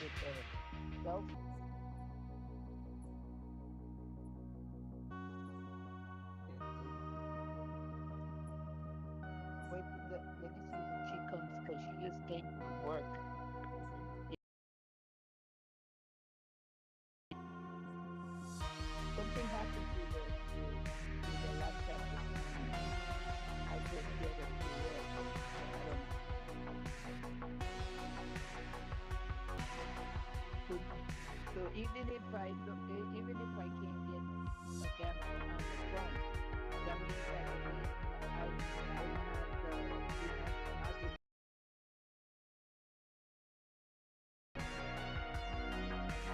with self. Wait, let me see when she comes because she just came from work. Something happened to the laptop this morning. I couldn't get it to work, so I don't know. So, so even if I can't get a camera on the phone, that means that at least I have I'll be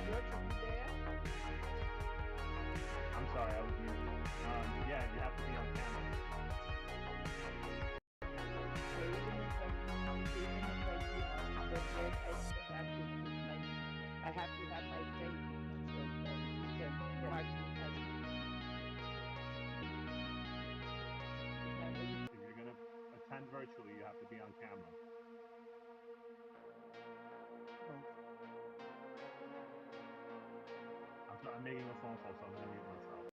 George, are you there? I'm sorry, I was muted. Yeah, you have to be on camera. So even if I do, but then I still have to put my I have to have my face so that you can mark me as is that what you If you're gonna attend virtually, you have to be on camera. oh. I'm sorry, I'm making a phone call, so I'm gonna mute myself.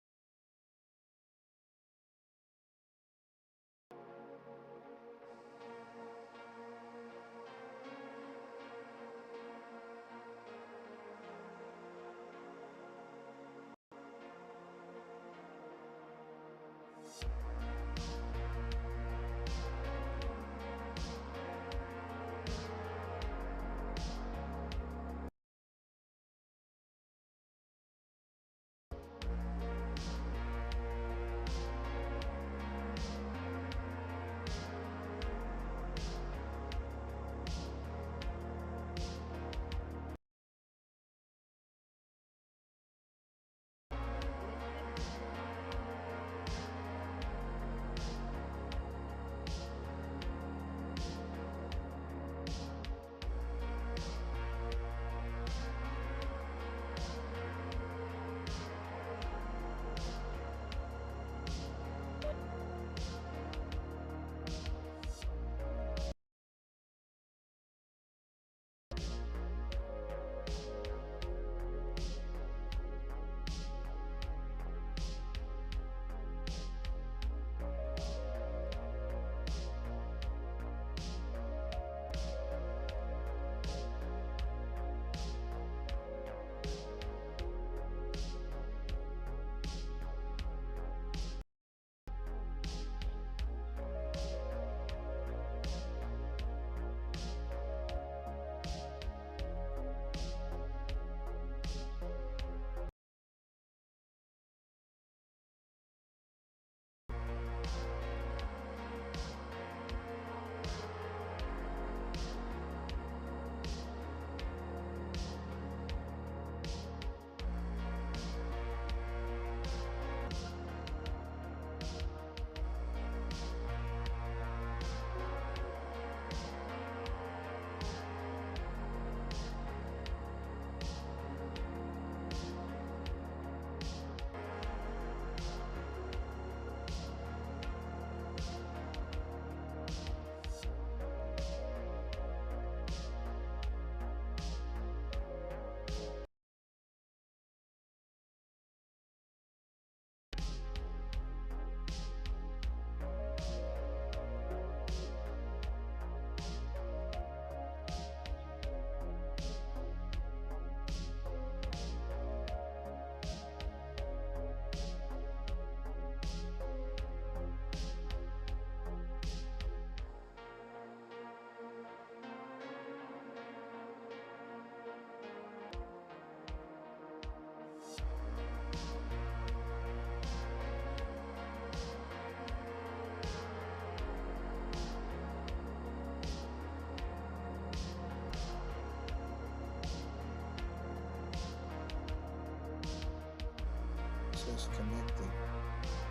Says connected.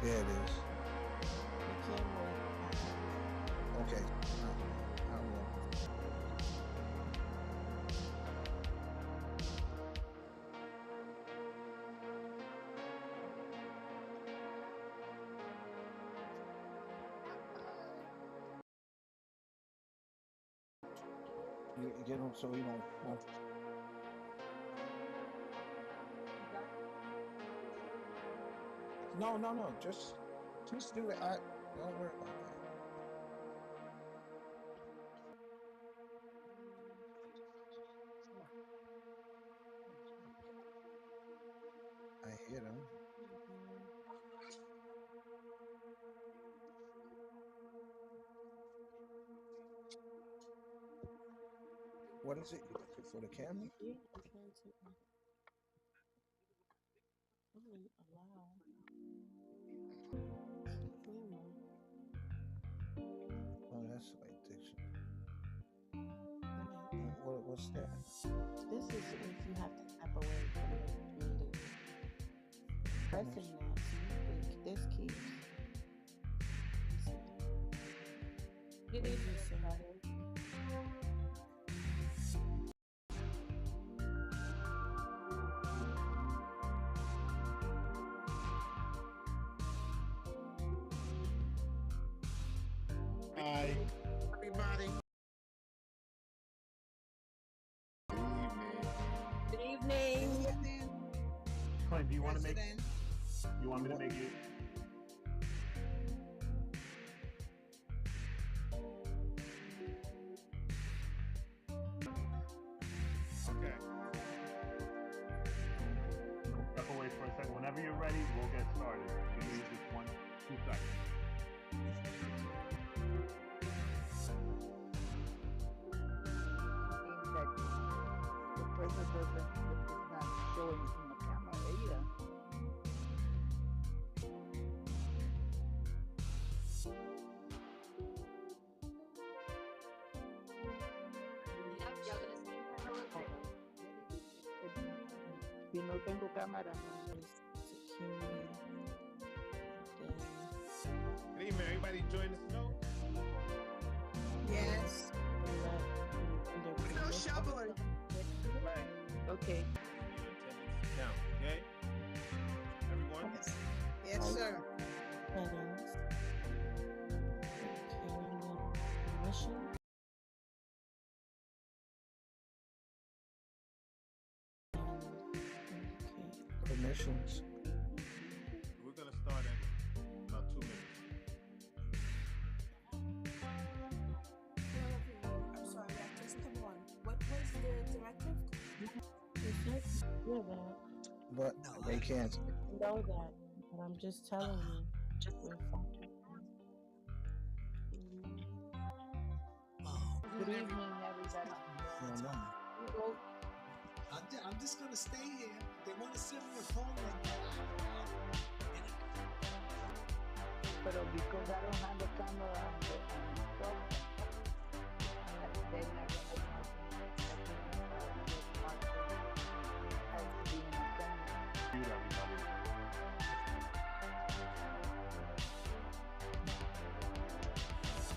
There it is. The camera. Okay. I will. You get him so he don't. No, no, no. Just do it. Don't worry about that. I hit him. What is it you looking for? The camera? Yeah, I'm trying to really allow. Camera. Oh, that's the right diction. Right. What's that? This is if you have to tap away from the command. Pressing that, see, this keeps. Good What did evening, you say? everybody. Hi, everybody. Good evening. Clint, do you want to make? President. You want me to make you? Okay. Step away for a second. Whenever you're ready, we'll get started. Give me just 2 seconds. Seems that the person is not showing in the camera either. Si no tengo cámara, no. Security. Good evening, everybody. Join us. No. Yes. No shoveling. Right. Okay. Your attendance count. Okay. Everyone. Yes, sir. Settings. Permission. Permissions. We're gonna start at about 2 minutes. I'm sorry, I just come on. What was the directive? Yeah, that. But they can't. I know that, but I'm just telling you. We're fine. Good evening, everybody. No, no. I'm just gonna stay here. They want to sit on the phone like that. But because I don't have the camera on the stop, they're not gonna know. Has to be in the camera. Mute everybody.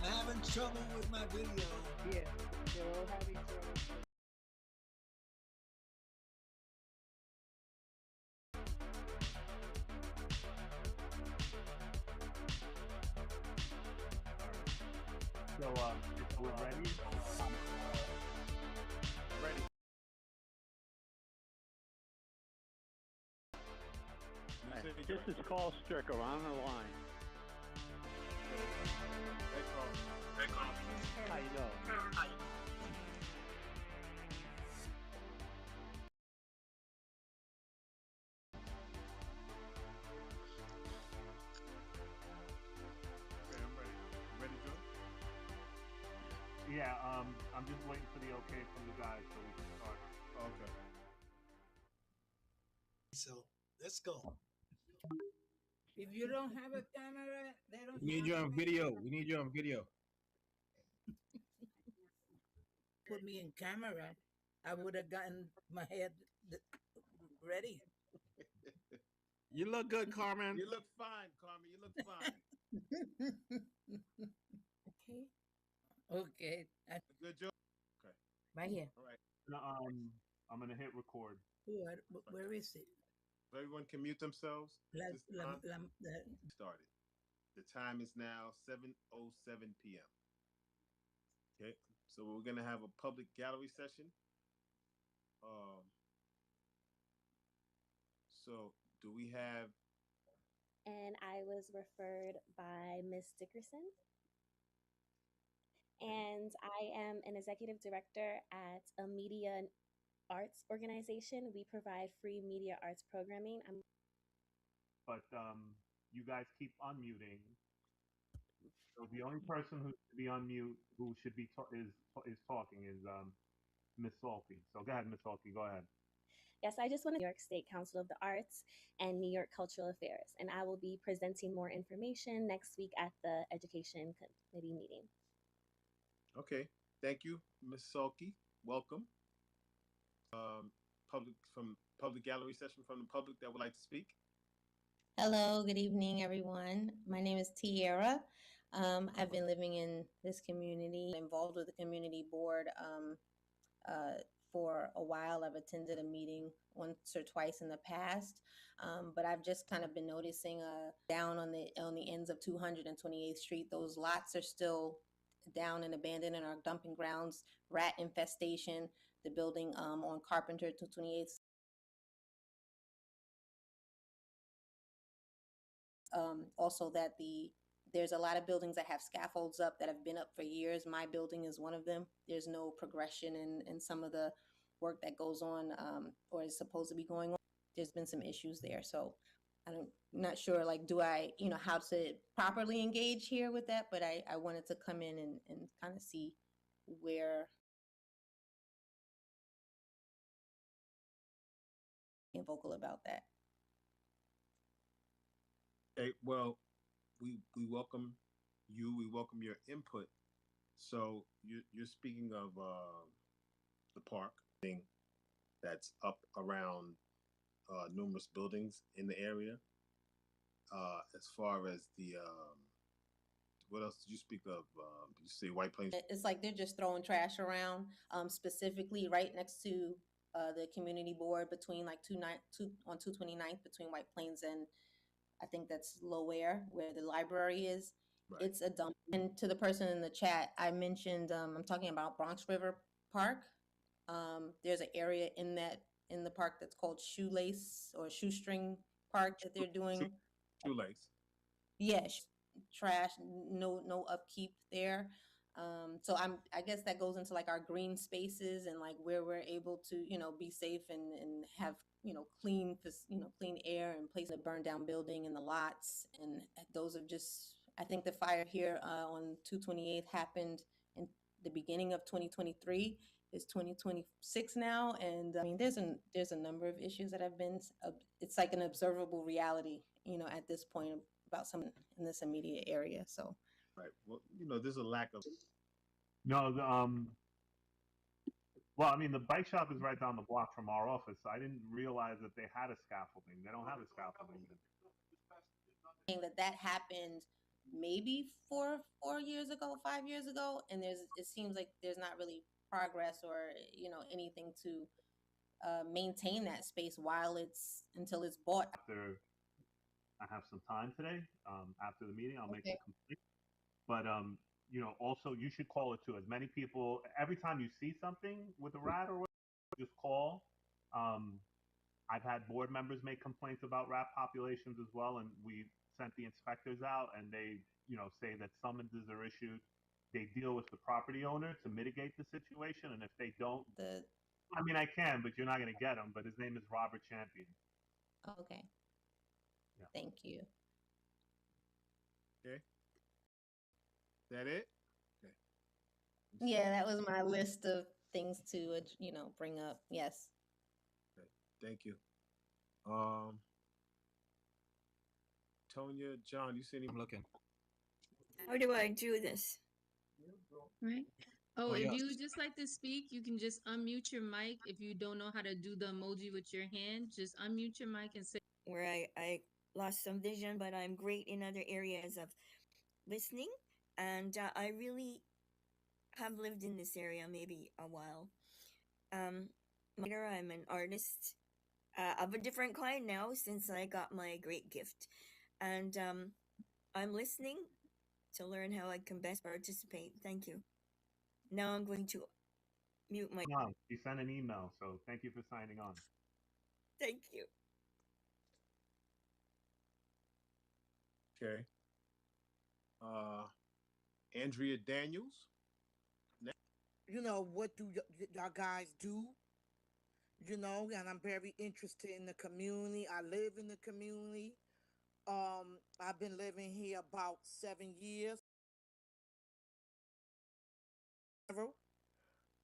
I'm having trouble with my video. Yeah, they're all having trouble. So, if we're ready, Ready. This is Carl Stricker on the line. Hey, Carl. How you doing? Okay, I'm ready. You ready, Joe? yeah, I'm just waiting for the okay from you guys so we can start. Okay. So let's go. If you don't have a camera, they don't. We need you on video. We need you on video. Put me in camera. I would have gotten my head ready. You look good, Carmen. You look fine, Carmen. You look fine. Okay. Okay, Good, Joe. Okay. Right here. All right. I'm gonna hit record. where is it? So everyone can mute themselves. La, This la, time started. The time is now 7:07 p.m. Okay, so we're gonna have a public gallery session. So do we have and I was referred by Miss Dickerson. And I am an executive director at a media arts organization. We provide free media arts programming. But you guys keep unmuting. So the only person who should be on mute, who should be is talking, is Miss Salty. So go ahead, Miss Salty. Go ahead. Yes, I just want to New York State Council of the Arts and New York Cultural Affairs, and I will be presenting more information next week at the Education Committee meeting. Okay, thank you, Miss Salky. Welcome. Public gallery session from the public that would like to speak. Hello, good evening, everyone. My name is Tiara. I've been living in this community, involved with the community board for a while. I've attended a meeting once or twice in the past, but I've just kind of been noticing down on the ends of 228th Street, those lots are still down and abandoned and are dumping grounds, rat infestation. The building on Carpenter 228th. Also that there's a lot of buildings that have scaffolds up that have been up for years. My building is one of them. There's no progression in some of the work that goes on or is supposed to be going on. There's been some issues there. So I'm not sure, like, do I, how to properly engage here with that, but I wanted to come in and kind of see where I'm vocal about that. Okay, well, we welcome you. We welcome your input. So you're speaking of the park thing that's up around numerous buildings in the area. As far as the what else did you speak of? Did you say White Plains? It's like they're just throwing trash around, specifically right next to the community board between like 229th between White Plains and I think that's Low Air where the library is. Right. It's a dump. And to the person in the chat, I mentioned I'm talking about Bronx River Park. There's an area in the park that's called Shoelace or Shoestring Park that they're doing. Shoelace. Yeah, trash, no upkeep there. So I guess that goes into like our green spaces and like where we're able to, be safe and have, clean air and place a burned down building in the lots. And those have just, I think the fire here on 228th happened in the beginning of 2023. It's 2026 now. And I mean, there's a number of issues that have been, it's like an observable reality, at this point about some in this immediate area. So right. Well, there's a lack of no. Well, I mean, the bike shop is right down the block from our office. So I didn't realize that they had a scaffolding. They don't have a scaffolding. That happened maybe 4 years ago, 5 years ago, and it seems like there's not really progress or anything to maintain that space until it's bought. After I have some time today, after the meeting, I'll make the complaint. But also you should call it too. As many people, every time you see something with a rat or whatever, just call. I've had board members make complaints about rat populations as well, and we sent the inspectors out, and they say that summonses are issued. They deal with the property owner to mitigate the situation, and if they don't, I mean, I can, but you're not going to get him. But his name is Robert Champion. Okay. Yeah. Thank you. Okay. That it? Okay. Yeah, that was my list of things to bring up. Yes. Okay. Thank you. Tonya, John, you see any? I'm looking. How do I do this? Right. Oh, if you just like to speak, you can just unmute your mic. If you don't know how to do the emoji with your hand, just unmute your mic and say. Where I lost some vision, but I'm great in other areas of listening. And I really have lived in this area maybe a while. I'm an artist of a different kind now since I got my great gift. And I'm listening to learn how I can best participate. Thank you. Now I'm going to mute my... No, you sent an email, so thank you for signing on. Thank you. Okay. Andrea Daniels. You know, what do y'all guys do? You know, and I'm very interested in the community. I live in the community. I've been living here about 7 years.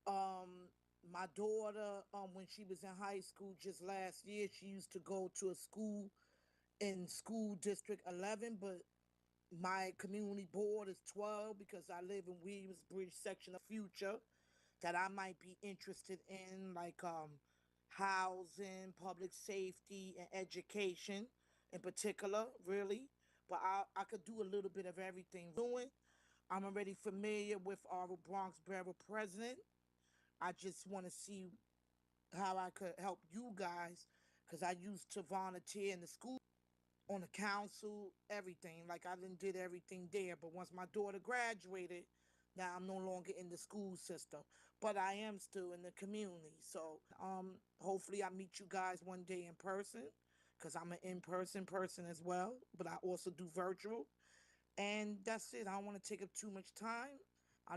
Um, my daughter, when she was in high school just last year, she used to go to a school in school district 11, but my community board is 12 because I live in Williamsbridge section of future that I might be interested in, like housing, public safety, and education in particular, really. But I could do a little bit of everything. Doing, I'm already familiar with our Bronx Borough president. I just want to see how I could help you guys because I used to volunteer in the school, on the council, everything. Like I did everything there. But once my daughter graduated, now I'm no longer in the school system, but I am still in the community. So hopefully I meet you guys one day in person because I'm an in-person person as well. But I also do virtual, and that's it. I don't want to take up too much time. I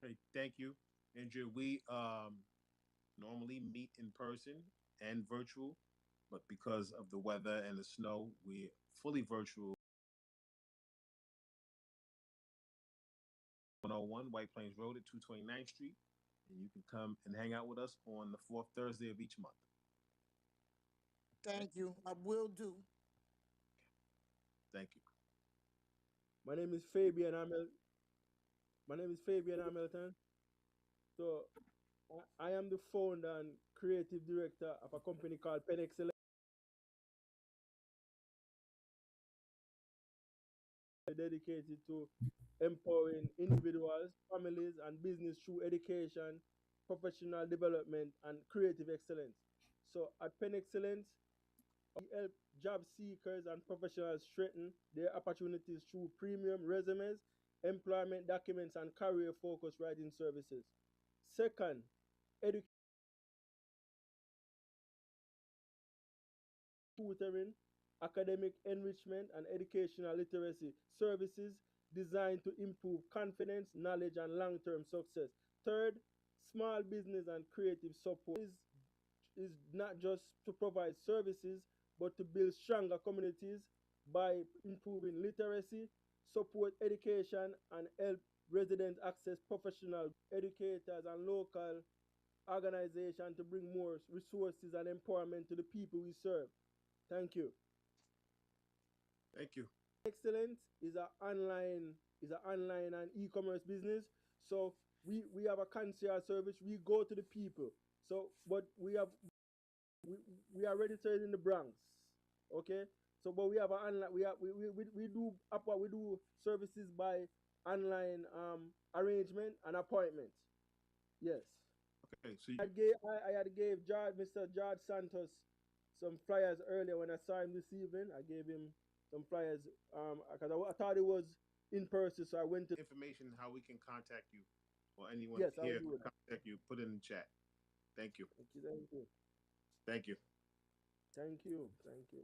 Okay, thank you, Andrea. We normally meet in person and virtual, but because of the weather and the snow, we're fully virtual. 101 White Plains Road at 229th Street, and you can come and hang out with us on the fourth Thursday of each month. Thank you. I will do. Thank you. My name is Fabian Hamilton. So I am the founder and creative director of a company called Pen Excellence, dedicated to empowering individuals, families, and business through education, professional development, and creative excellence. So at Pen Excellence, we help job seekers and professionals strengthen their opportunities through premium resumes, employment documents, and career focused writing services. Second, education, tutoring, academic enrichment, and educational literacy services designed to improve confidence, knowledge, and long term success. Third, small business and creative support is not just to provide services, but to build stronger communities by improving literacy, support education, and help residents access professional educators and local organizations to bring more resources and empowerment to the people we serve. Thank you. Thank you. Excellence is an online and e-commerce business. So we have a concierge service. We go to the people. So but we are registered in the Bronx. Okay. So but we have an online we do services by online arrangement and appointment. Yes. Okay. So I had gave Mr. George Santos some flyers earlier when I saw him this evening. I gave him some flyers because I thought it was in person, so I went to information how we can contact you or anyone Yes, I will here do to it. contact you. Put it in the chat. Thank you. Thank you. Thank you. Thank you. Thank you. Thank you.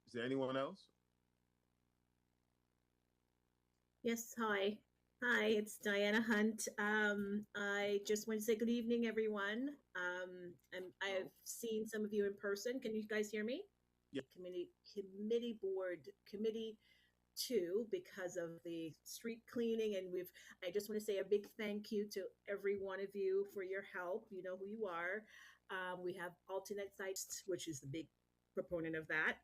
Is there anyone else? Yes, hi. Hi, it's Diana Hunt. I just want to say good evening, everyone. And I've seen some of you in person. Can you guys hear me? Yeah. Committee board committee two because of the street cleaning, and I just want to say a big thank you to every one of you for your help. You know who you are. We have alternate sites, which is the big proponent of that.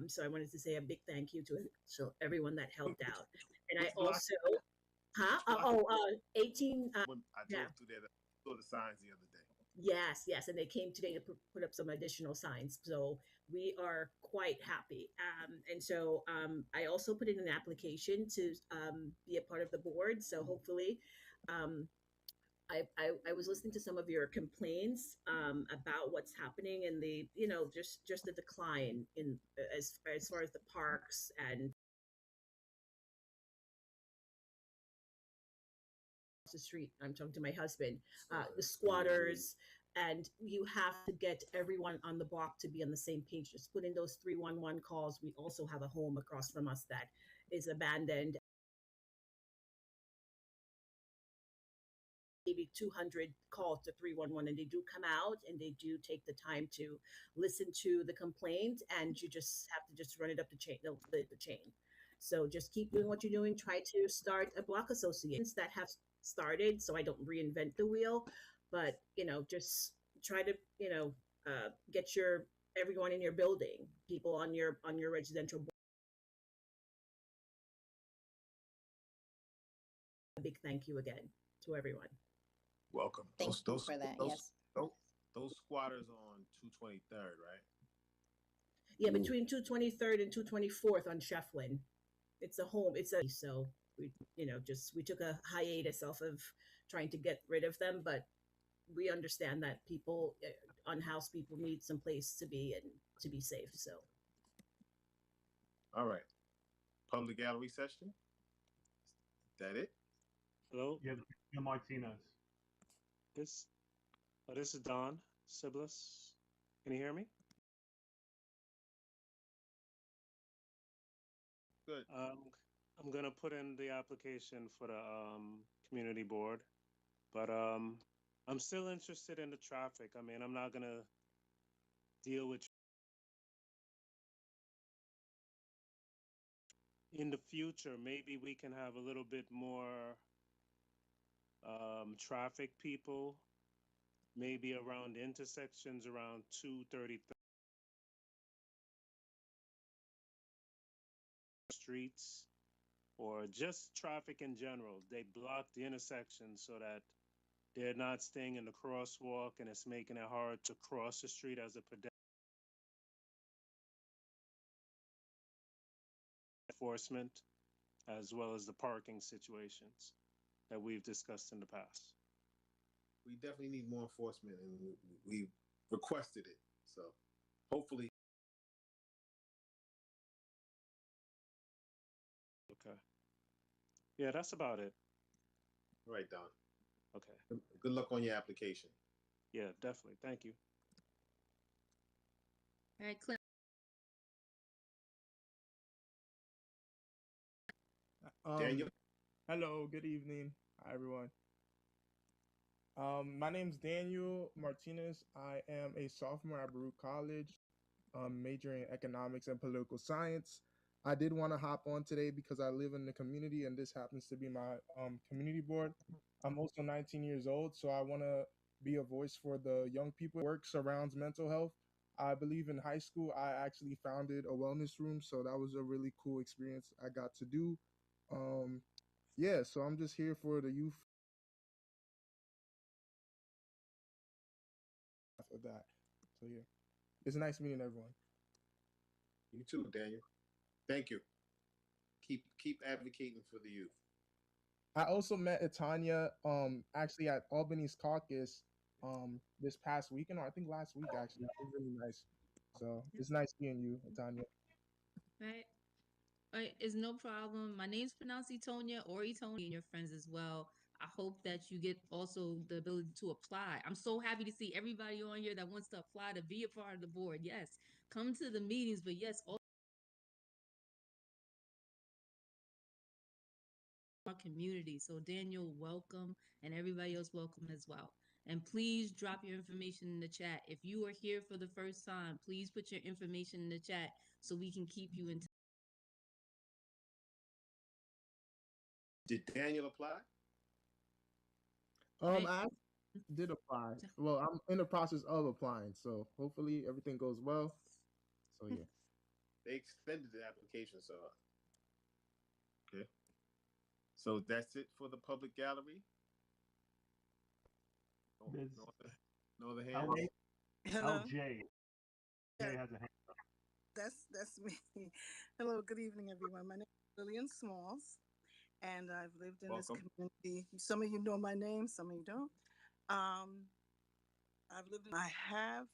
So I wanted to say a big thank you to everyone that helped out. And I also, 18. When I Yeah. drove through there, I saw the signs the other day. Yes, and they came today to put up some additional signs. So we are quite happy. And so I also put in an application to be a part of the board. So hopefully, I was listening to some of your complaints about what's happening in the just the decline in as far as the parks and the street. I'm talking to my husband, the squatters, and you have to get everyone on the block to be on the same page. Just put in those 311 calls. We also have a home across from us that is abandoned. Maybe 200 calls to 311, and they do come out and they do take the time to listen to the complaint, and you just have to just run it up the chain. So just keep doing what you're doing. Try to start a block associations that have started, so I don't reinvent the wheel, but just try to get your everyone in your building, people on your residential board. A big thank you again to everyone. Welcome. Thank you for that. Yes. Those squatters on 223rd, right? Yeah, between 223rd and 224th on Shefflin. It's a home. So we took a hiatus off of trying to get rid of them, but we understand that people, unhoused people, need some place to be and to be safe. So. All right. Public gallery session. Is that it? Hello. Yeah, Martinez. This is Don Siblis. Can you hear me? Good. I'm gonna put in the application for the community board, but I'm still interested in the traffic. I mean, I'm not gonna deal with in the future. Maybe we can have a little bit more traffic people, maybe around intersections around 230 streets, or just traffic in general. They block the intersection so that they're not staying in the crosswalk, and it's making it hard to cross the street as a pedestrian. Enforcement, as well as the parking situations that we've discussed in the past. We definitely need more enforcement, and we requested it. So hopefully. Okay. Yeah, that's about it. All right, Don. Okay. Good luck on your application. Yeah, definitely. Thank you. All right, Clint. Daniel. Hello, good evening. Hi, everyone. My name's Daniel Martinez. I am a sophomore at Baruch College, majoring in economics and political science. I did want to hop on today because I live in the community and this happens to be my community board. I'm also 19 years old, so I want to be a voice for the young people. Work surrounds mental health. I believe in high school, I actually founded a wellness room, so that was a really cool experience I got to do. Um, yeah, so I'm just here for the youth of that. So yeah, it's nice meeting everyone. You too, Daniel. Thank you. Keep advocating for the youth. I also met Etanya actually at Albany's caucus this past weekend, or I think last week actually. It was really nice. So it's nice seeing you, Etanya. Right. All right, it's no problem. My name's pronounced Etonia or Etonia and your friends as well. I hope that you get also the ability to apply. I'm so happy to see everybody on here that wants to apply to be a part of the board. Yes, come to the meetings, but yes, all our community. So Daniel, welcome, and everybody else welcome as well. And please drop your information in the chat. If you are here for the first time, please put your information in the chat so we can keep you in touch. Did Daniel apply? I did apply. Well, I'm in the process of applying, so hopefully everything goes well. So yeah. They extended the application, so okay. So that's it for the public gallery. No other hands. Hello. LJ. Jay has a hand up. That's me. Hello, good evening, everyone. My name is Lillian Smalls, and I've lived in this community. Some of you know my name, some of you don't. I have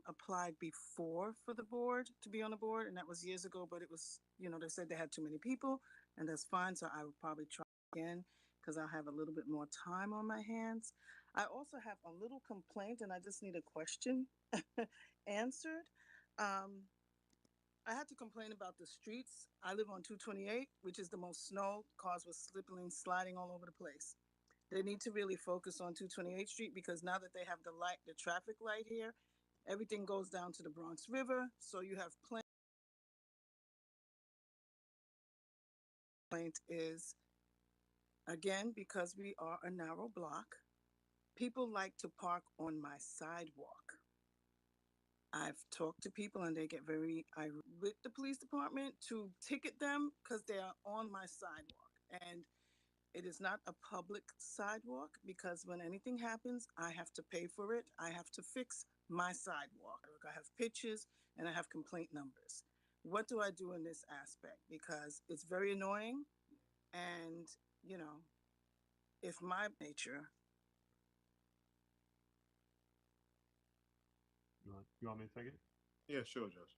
applied before for the board to be on the board, and that was years ago, but it was, they said they had too many people, and that's fine. So I would probably try again because I'll have a little bit more time on my hands. I also have a little complaint, and I just need a question answered. Um, I had to complain about the streets. I live on 228, which is the most snow. Cars were slipping, sliding all over the place. They need to really focus on 228th Street because now that they have the traffic light here, everything goes down to the Bronx River. So you have plenty. Complaint is again because we are a narrow block. People like to park on my sidewalk. I've talked to people and they get very irate with the police department to ticket them because they are on my sidewalk. And it is not a public sidewalk because when anything happens, I have to pay for it. I have to fix my sidewalk. I have pictures and I have complaint numbers. What do I do in this aspect? Because it's very annoying. And, you know, if my nature. You want me to take it? Yeah, sure, Josh.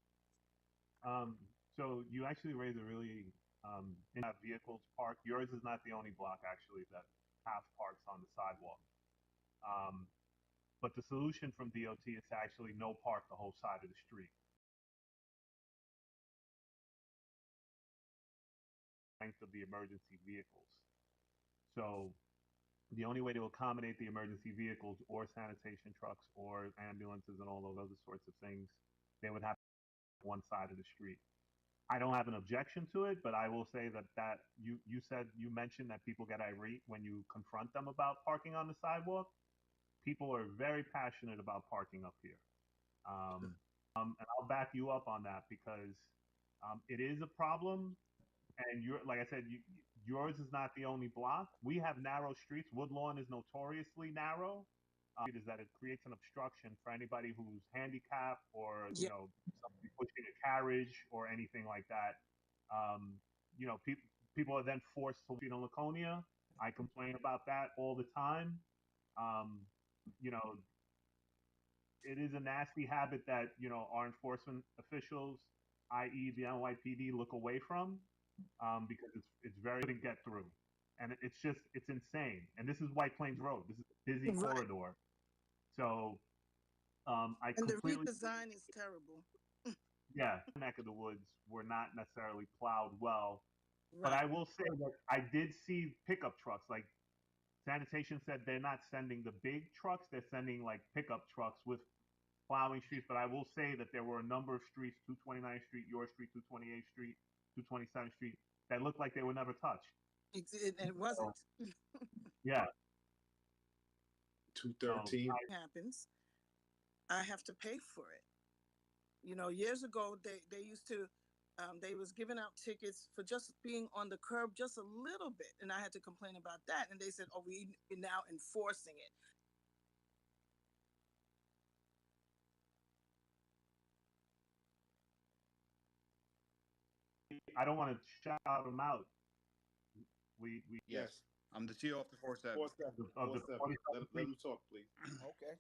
So you actually raised a really in that vehicles parked. Yours is not the only block actually that have parks on the sidewalk. But the solution from DOT is to actually no park the whole side of the street. Length of the emergency vehicles. So the only way to accommodate the emergency vehicles or sanitation trucks or ambulances and all those other sorts of things, they would have one side of the street. I don't have an objection to it, but I will say that you mentioned that people get irate when you confront them about parking on the sidewalk. People are very passionate about parking up here, and I'll back you up on that because it is a problem. And you're like I said, yours is not the only block. We have narrow streets. Woodlawn is notoriously narrow. Is that it creates an obstruction for anybody who's handicapped or somebody pushing a carriage or anything like that. People are then forced to feed on Laconia. I complain about that all the time. Um, you know, it is a nasty habit that our enforcement officials, i.e., the NYPD, look away from because it's very to get through, and it's insane. And this is White Plains Road. This is a busy corridor, so I and completely the redesign is terrible. yeah. Neck of the woods were not necessarily plowed well, but Right. I will say that I did see pickup trucks. Like sanitation said, they're not sending the big trucks; they're sending like pickup trucks with plowing streets. But I will say that there were a number of streets, 229th Street, your street, 228th Street, 227th Street, that looked like they were never touched. It wasn't. So, yeah. 213 happens. I have to pay for it. Years ago they used to they was giving out tickets for just being on the curb just a little bit, and I had to complain about that. And they said, "Oh, we're now enforcing it." I don't want to shout them out. We Yes, I'm the CEO of the 4-7. Of the let him talk, please. Okay.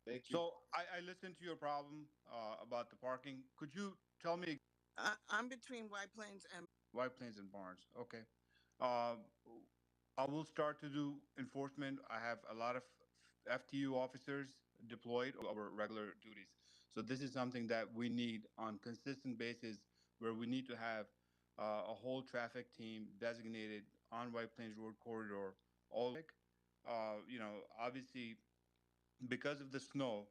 Thank you. So I listened to your problem about the parking. Could you tell me? I'm between White Plains and Barnes. Okay. Uh, I will start to do enforcement. I have a lot of FTU officers deployed over regular duties. So this is something that we need on consistent basis, where we need to have a whole traffic team designated on White Plains Road corridor. Obviously, because of the snow,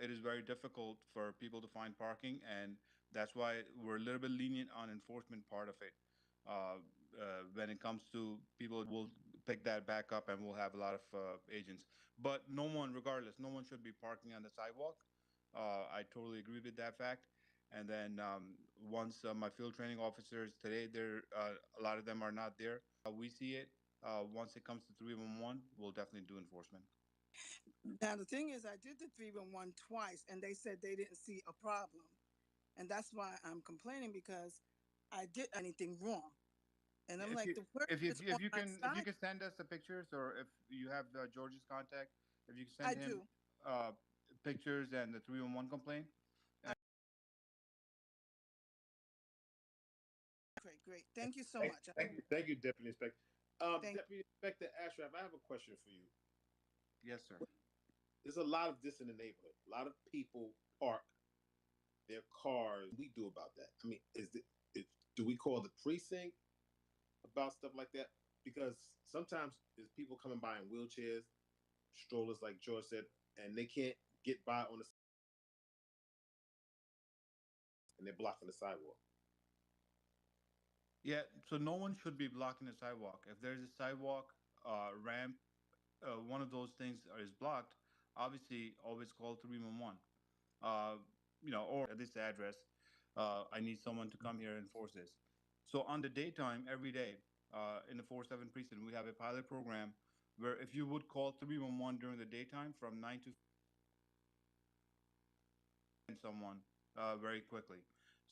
it is very difficult for people to find parking, and that's why we're a little bit lenient on enforcement part of it. When it comes to people, will pick that back up, and we'll have a lot of agents. But no one, regardless, no one should be parking on the sidewalk. I totally agree with that fact. And then once my field training officers today, a lot of them are not there. We see it. Once it comes to 311, we'll definitely do enforcement. Now the thing is, I did the 311 twice, and they said they didn't see a problem, and that's why I'm complaining because I did anything wrong, and I'm like, the work is on my side. If you can send us the pictures, or if you have George's contact, if you can send him pictures and the 311 complaint. Great. Thank you so much. Thank you, Deputy Inspector. Deputy Inspector Ashraf, I have a question for you. Yes, sir. There's a lot of this in the neighborhood. A lot of people park their cars. We do about that. I mean, do we call the precinct about stuff like that? Because sometimes there's people coming by in wheelchairs, strollers, like George said, and they can't get by on the and they're blocking the sidewalk. Yeah, so no one should be blocking the sidewalk. If there's a sidewalk, ramp, one of those things is blocked, obviously always call 311. Or at this address, I need someone to come here and enforce this. So on the daytime, every day, in the 4-7 precinct, we have a pilot program where if you would call 311 during the daytime from 9 to someone very quickly.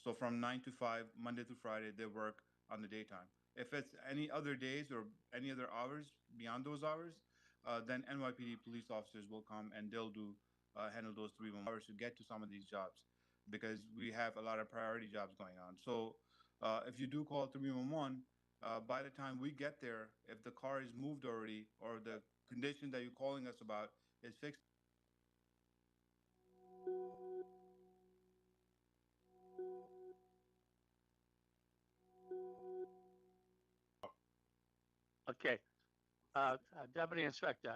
So from 9 to 5, Monday to Friday, they work on the daytime. If it's any other days or any other hours beyond those hours, then NYPD police officers will come and they'll handle those 311 hours to get to some of these jobs because we have a lot of priority jobs going on. So if you do call 311, by the time we get there, if the car is moved already or the condition that you're calling us about is fixed, Okay, Deputy Inspector,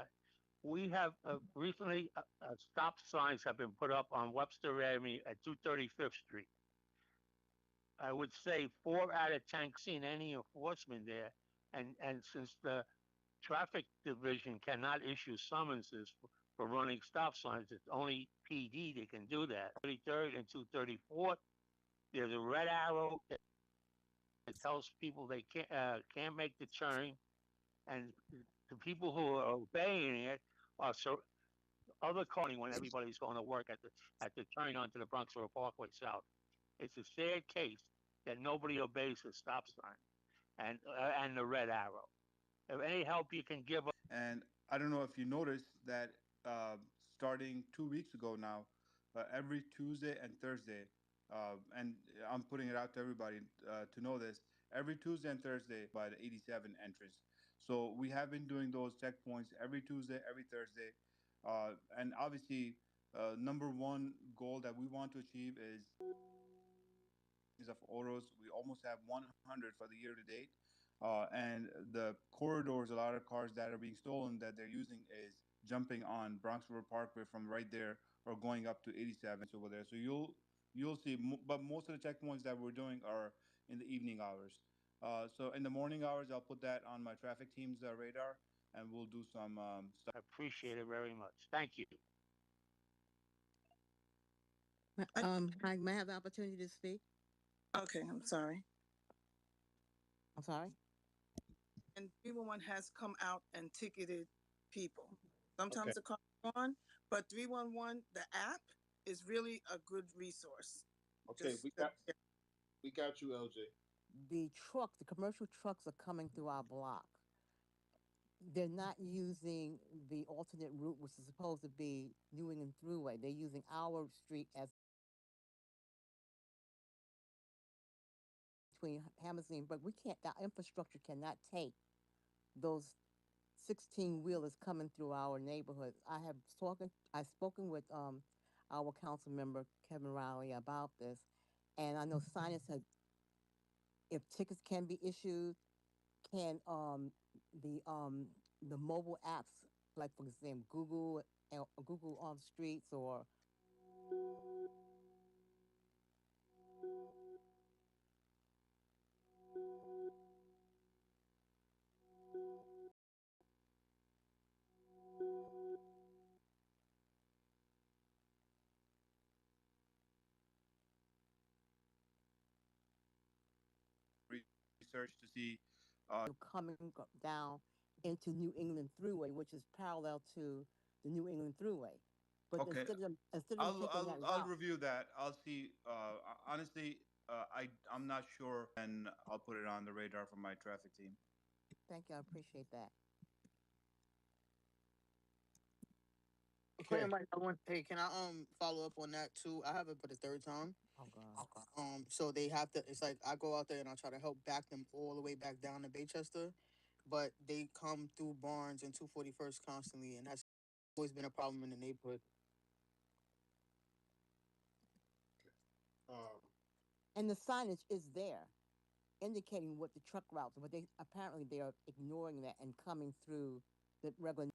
we have recently stop signs have been put up on Webster Avenue at 235th Street. I would say 4 out of 10 seen any enforcement there, and since the traffic division cannot issue summonses for running stop signs, it's only PD that can do that. 33rd and 234th, there's a red arrow that tells people they can't make the turn, and the people who are obeying it are other cars when everybody's going to work at the turn onto the Bronx River Parkway South. It's a sad case that nobody obeys the stop sign and the red arrow. If any help you can give us. and I don't know if you noticed that starting 2 weeks ago now, every Tuesday and Thursday, and I'm putting it out to everybody to know this, every Tuesday and Thursday by the 87 entrance. So we have been doing those checkpoints every Tuesday, every Thursday. And obviously, number one goal that we want to achieve is of autos. We almost have 100 for the year to date. And the corridors, a lot of cars that are being stolen that they're using is jumping on Bronx River Parkway from right there or going up to 87 over there. So you'll see, but most of the checkpoints that we're doing are in the evening hours. So in the morning hours, I'll put that on my traffic team's radar, and we'll do some stuff. I appreciate it very much. Thank you. May I have the opportunity to speak? Okay, I'm sorry. I'm sorry. And 311 has come out and ticketed people. Sometimes Okay. the car is gone, but 311, the app is really a good resource. Okay, we got you, LJ. The commercial trucks are coming through our block. They're not using the alternate route, which is supposed to be New England Thruway. They're using our street as between Hammerstein, but we can't. Our infrastructure cannot take those 16 wheelers coming through our neighborhood. I've spoken with our council member Kevin Riley about this, and I know Sinus had, if tickets can be issued, can the mobile apps, like for example Google Streets or Research to see coming down into New England Thruway, which is parallel to the New England Thruway. But okay. instead of taking that I'll route, review that. I'll see. Honestly, I'm not sure, and I'll put it on the radar for my traffic team. thank you, I appreciate that. Okay. Hey, can I follow up on that too? I have it for the third time. Oh God. So they have to. It's like I go out there and I try to help back them all the way back down to Baychester, but they come through Barnes and 241st constantly, and that's always been a problem in the neighborhood. Um, And the signage is there, indicating what the truck routes, but they are ignoring that and coming through the regular.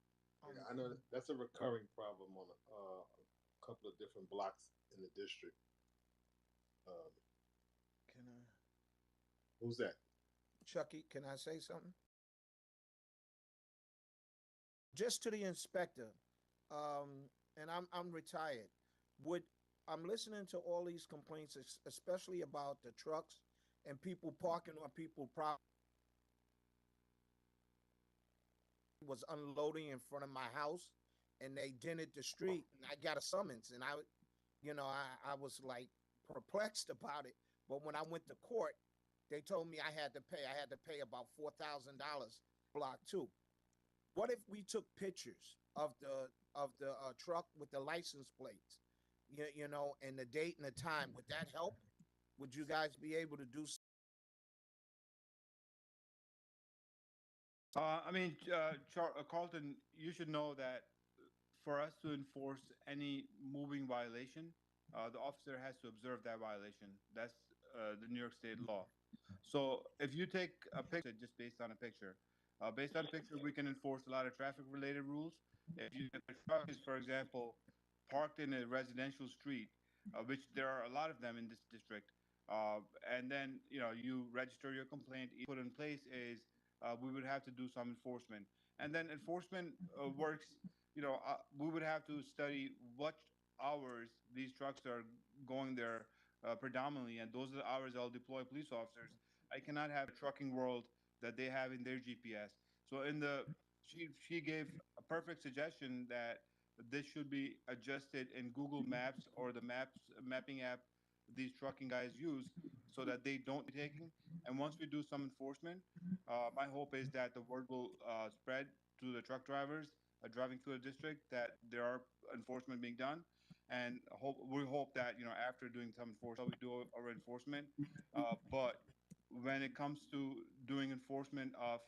yeah, I know that's a recurring problem on a couple of different blocks in the district. Um, Can I, who's that? Chucky? Can I say something? Just to the inspector, and I'm retired. Would I'm listening to all these complaints, especially about the trucks and people parking on people property. Was unloading in front of my house, and they dented the street, and I got a summons, and I was like perplexed about it. But when I went to court, they told me I had to pay. I had to pay about $4,000 block too. What if we took pictures of the truck with the license plates, and the date and the time? Would that help? Would you guys be able to do? I mean, Carlton, you should know that for us to enforce any moving violation, the officer has to observe that violation. That's the New York State law. So if you take a picture just based on a picture, we can enforce a lot of traffic related rules. If a truck is, for example, parked in a residential street, which there are a lot of them in this district, and then you register your complaint, put in place is we would have to do some enforcement, and then enforcement works. We would have to study what hours these trucks are going there predominantly, and those are the hours I'll deploy police officers. I cannot have a trucking world that they have in their GPS. So she gave a perfect suggestion that this should be adjusted in Google Maps or the mapping app these trucking guys use, so that they don't be taking. And once we do some enforcement, my hope is that the word will spread to the truck drivers driving through the district that there are enforcement being done, and we hope that after doing some enforcement, we do our enforcement. But when it comes to doing enforcement of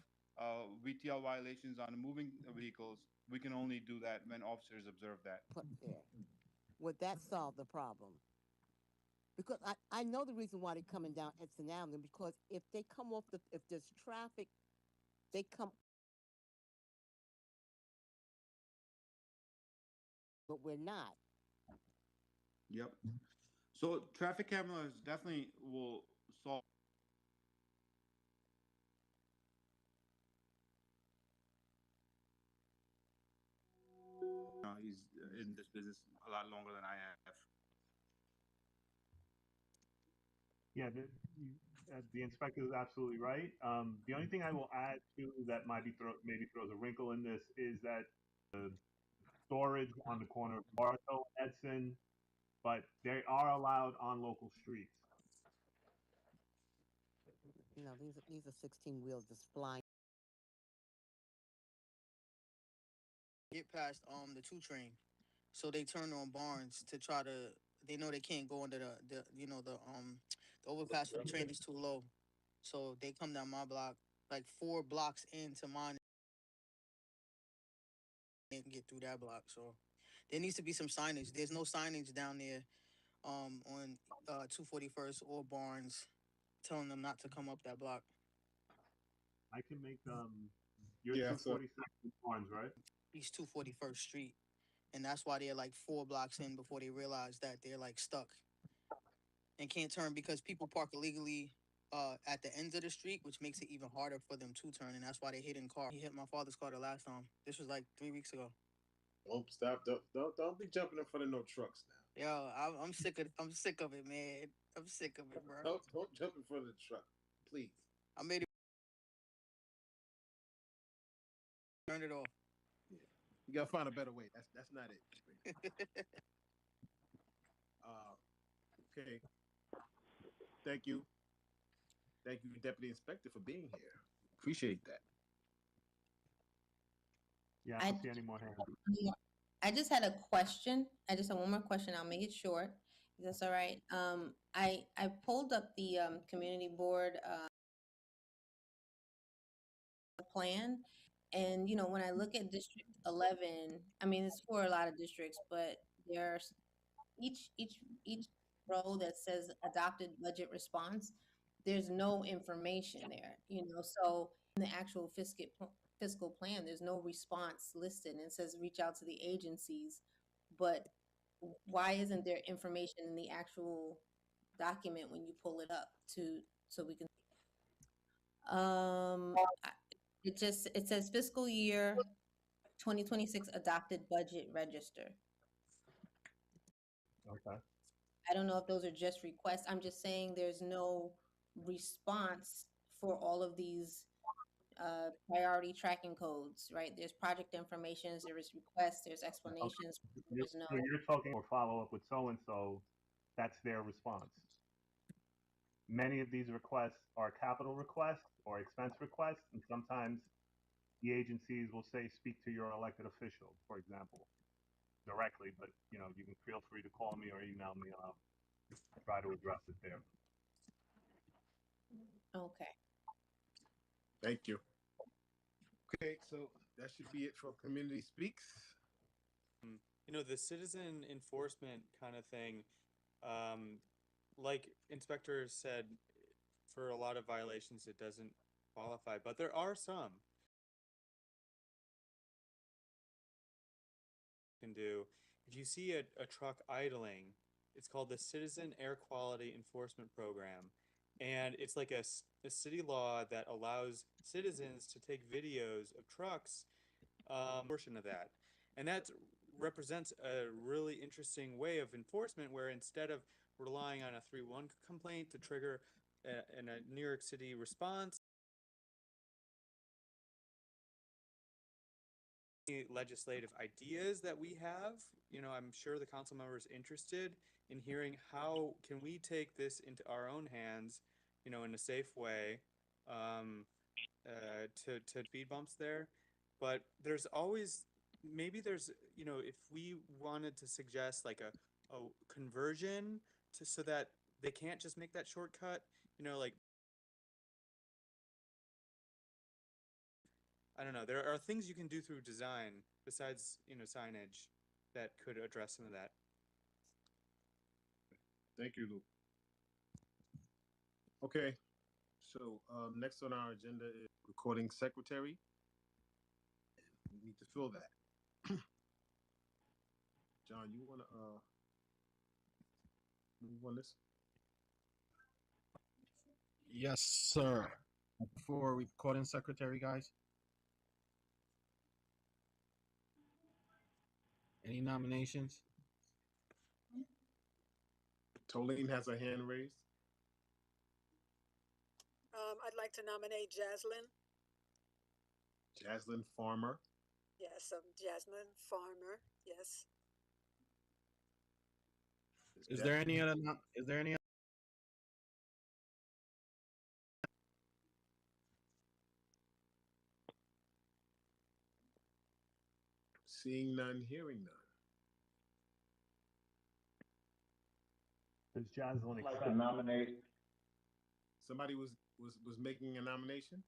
VTL violations on moving vehicles, we can only do that when officers observe that. Put there. Would that solve the problem? Because I know the reason why they're coming down Edson Avenue, because if they come if there's traffic, they come, but we're not. Yep. So traffic cameras definitely will solve. He's in this business a lot longer than I have. Yeah, the inspector is absolutely right. The only thing I will add to that maybe throws a wrinkle in this is that the storage on the corner of Bartow and Edson, but they are allowed on local streets. These are 16 wheels just flying. Get past the 2 train, so they turn on Barnes to try to. They know they can't go under the overpass for the train is too low, so they come down my block like 4 blocks into mine and get through that block. So there needs to be some signage. There's no signage down there on 241st or Barnes telling them not to come up that block. I can make your Yeah, 246 Barnes, right? East 241st Street, and that's why they're like 4 blocks in before they realize that they're like stuck and can't turn because people park illegally at the ends of the street, which makes it even harder for them to turn, and that's why they hit in car. He hit my father's car the last time. This was like 3 weeks ago. Don't stop. Don't be jumping in front of no trucks now. Yo, I'm sick of it, man. I'm sick of it, bro. Don't jump in front of the truck, please. I made it. Turn it off. Yeah. You gotta find a better way. That's not it. Okay. Thank you, Deputy Inspector, for being here. Appreciate that. Yeah, I don't see any more hands. I just had a question. I just have one more question. I'll make it short. Is that's all right? I pulled up the community board plan, And when I look at District 11, I mean it's for a lot of districts, but there's each row that says adopted budget response, there's no information there, so in the actual fiscal plan, there's no response listed, and it says reach out to the agencies, but why isn't there information in the actual document when you pull it up so we can it says fiscal year 2026 adopted budget register. Okay. I don't know if those are just requests. I'm just saying there's no response for all of these priority tracking codes, right? There's project information, there is requests, there's explanations. There's no. So you're talking or follow up with so and so. That's their response. Many of these requests are capital requests or expense requests, and sometimes the agencies will say speak to your elected official, for example, directly. But you can feel free to call me or email me, and I'll try to address it there. Okay. Thank you. Okay, so that should be it for Community Speaks. The citizen enforcement kind of thing, like Inspector said, for a lot of violations it doesn't qualify, but there are some you can do. If you see a truck idling, it's called the Citizen Air Quality Enforcement Program, and it's like a city law that allows citizens to take videos of trucks, portion of that, and that represents a really interesting way of enforcement where instead of relying on a 311 complaint to trigger a New York City response, legislative ideas that we have, I'm sure the council member is interested in hearing how can we take this into our own hands, in a safe way, to speed bumps there. But there's always, maybe there's, if we wanted to suggest like a conversion so that they can't just make that shortcut, like, I don't know, there are things you can do through design besides, signage that could address some of that. Thank you, Lou. Okay, so next on our agenda is recording secretary. We need to fill that. John, you want to move on this? Yes, sir. For recording secretary, guys. Any nominations? Tolene has a hand raised. I'd like to nominate Jaslyn. Jaslyn Farmer. Yes, Jasmine Farmer. Yes. Is there any other? Is there any? Seeing none, hearing none. Does Jaslyn I'd like to nominate. Somebody was making a nomination?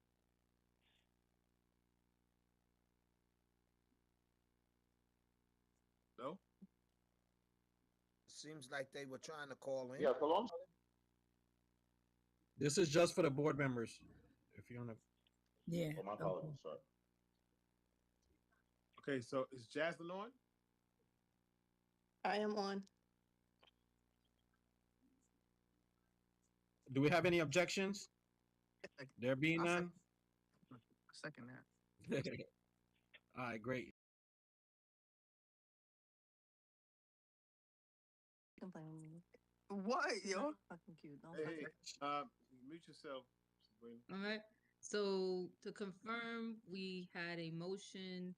No? Seems like they were trying to call in. Yeah, so long. This is just for the board members. If you want to. Yeah. Oh, my apologies, sir. Okay, so is Jaslyn on? I am on. Do we have any objections? There being none. Second that. All right, great. What, yo? Fucking cute. Hey, mute yourself, Sabrina. All right. So to confirm, we had a motion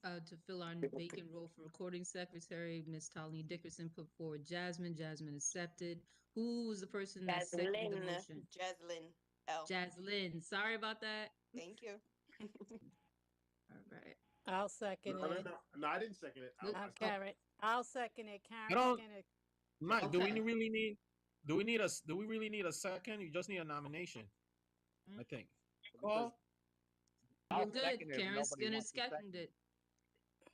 to fill our vacant role for recording secretary. Ms. Tolene Dickerson put forward Jasmine. Jasmine accepted. Who was the person that seconded the motion? Jaslyn L. Jaslyn. Sorry about that. Thank you. All right. I'll second it. No, I didn't second it. Karen, I'll second it. Karen, I don't- second it. Mike, do we really need? Do we really need a second? You just need a nomination, I think. Because You're I'll good. second it if Karen nobody Skinner wants to second seconded. it.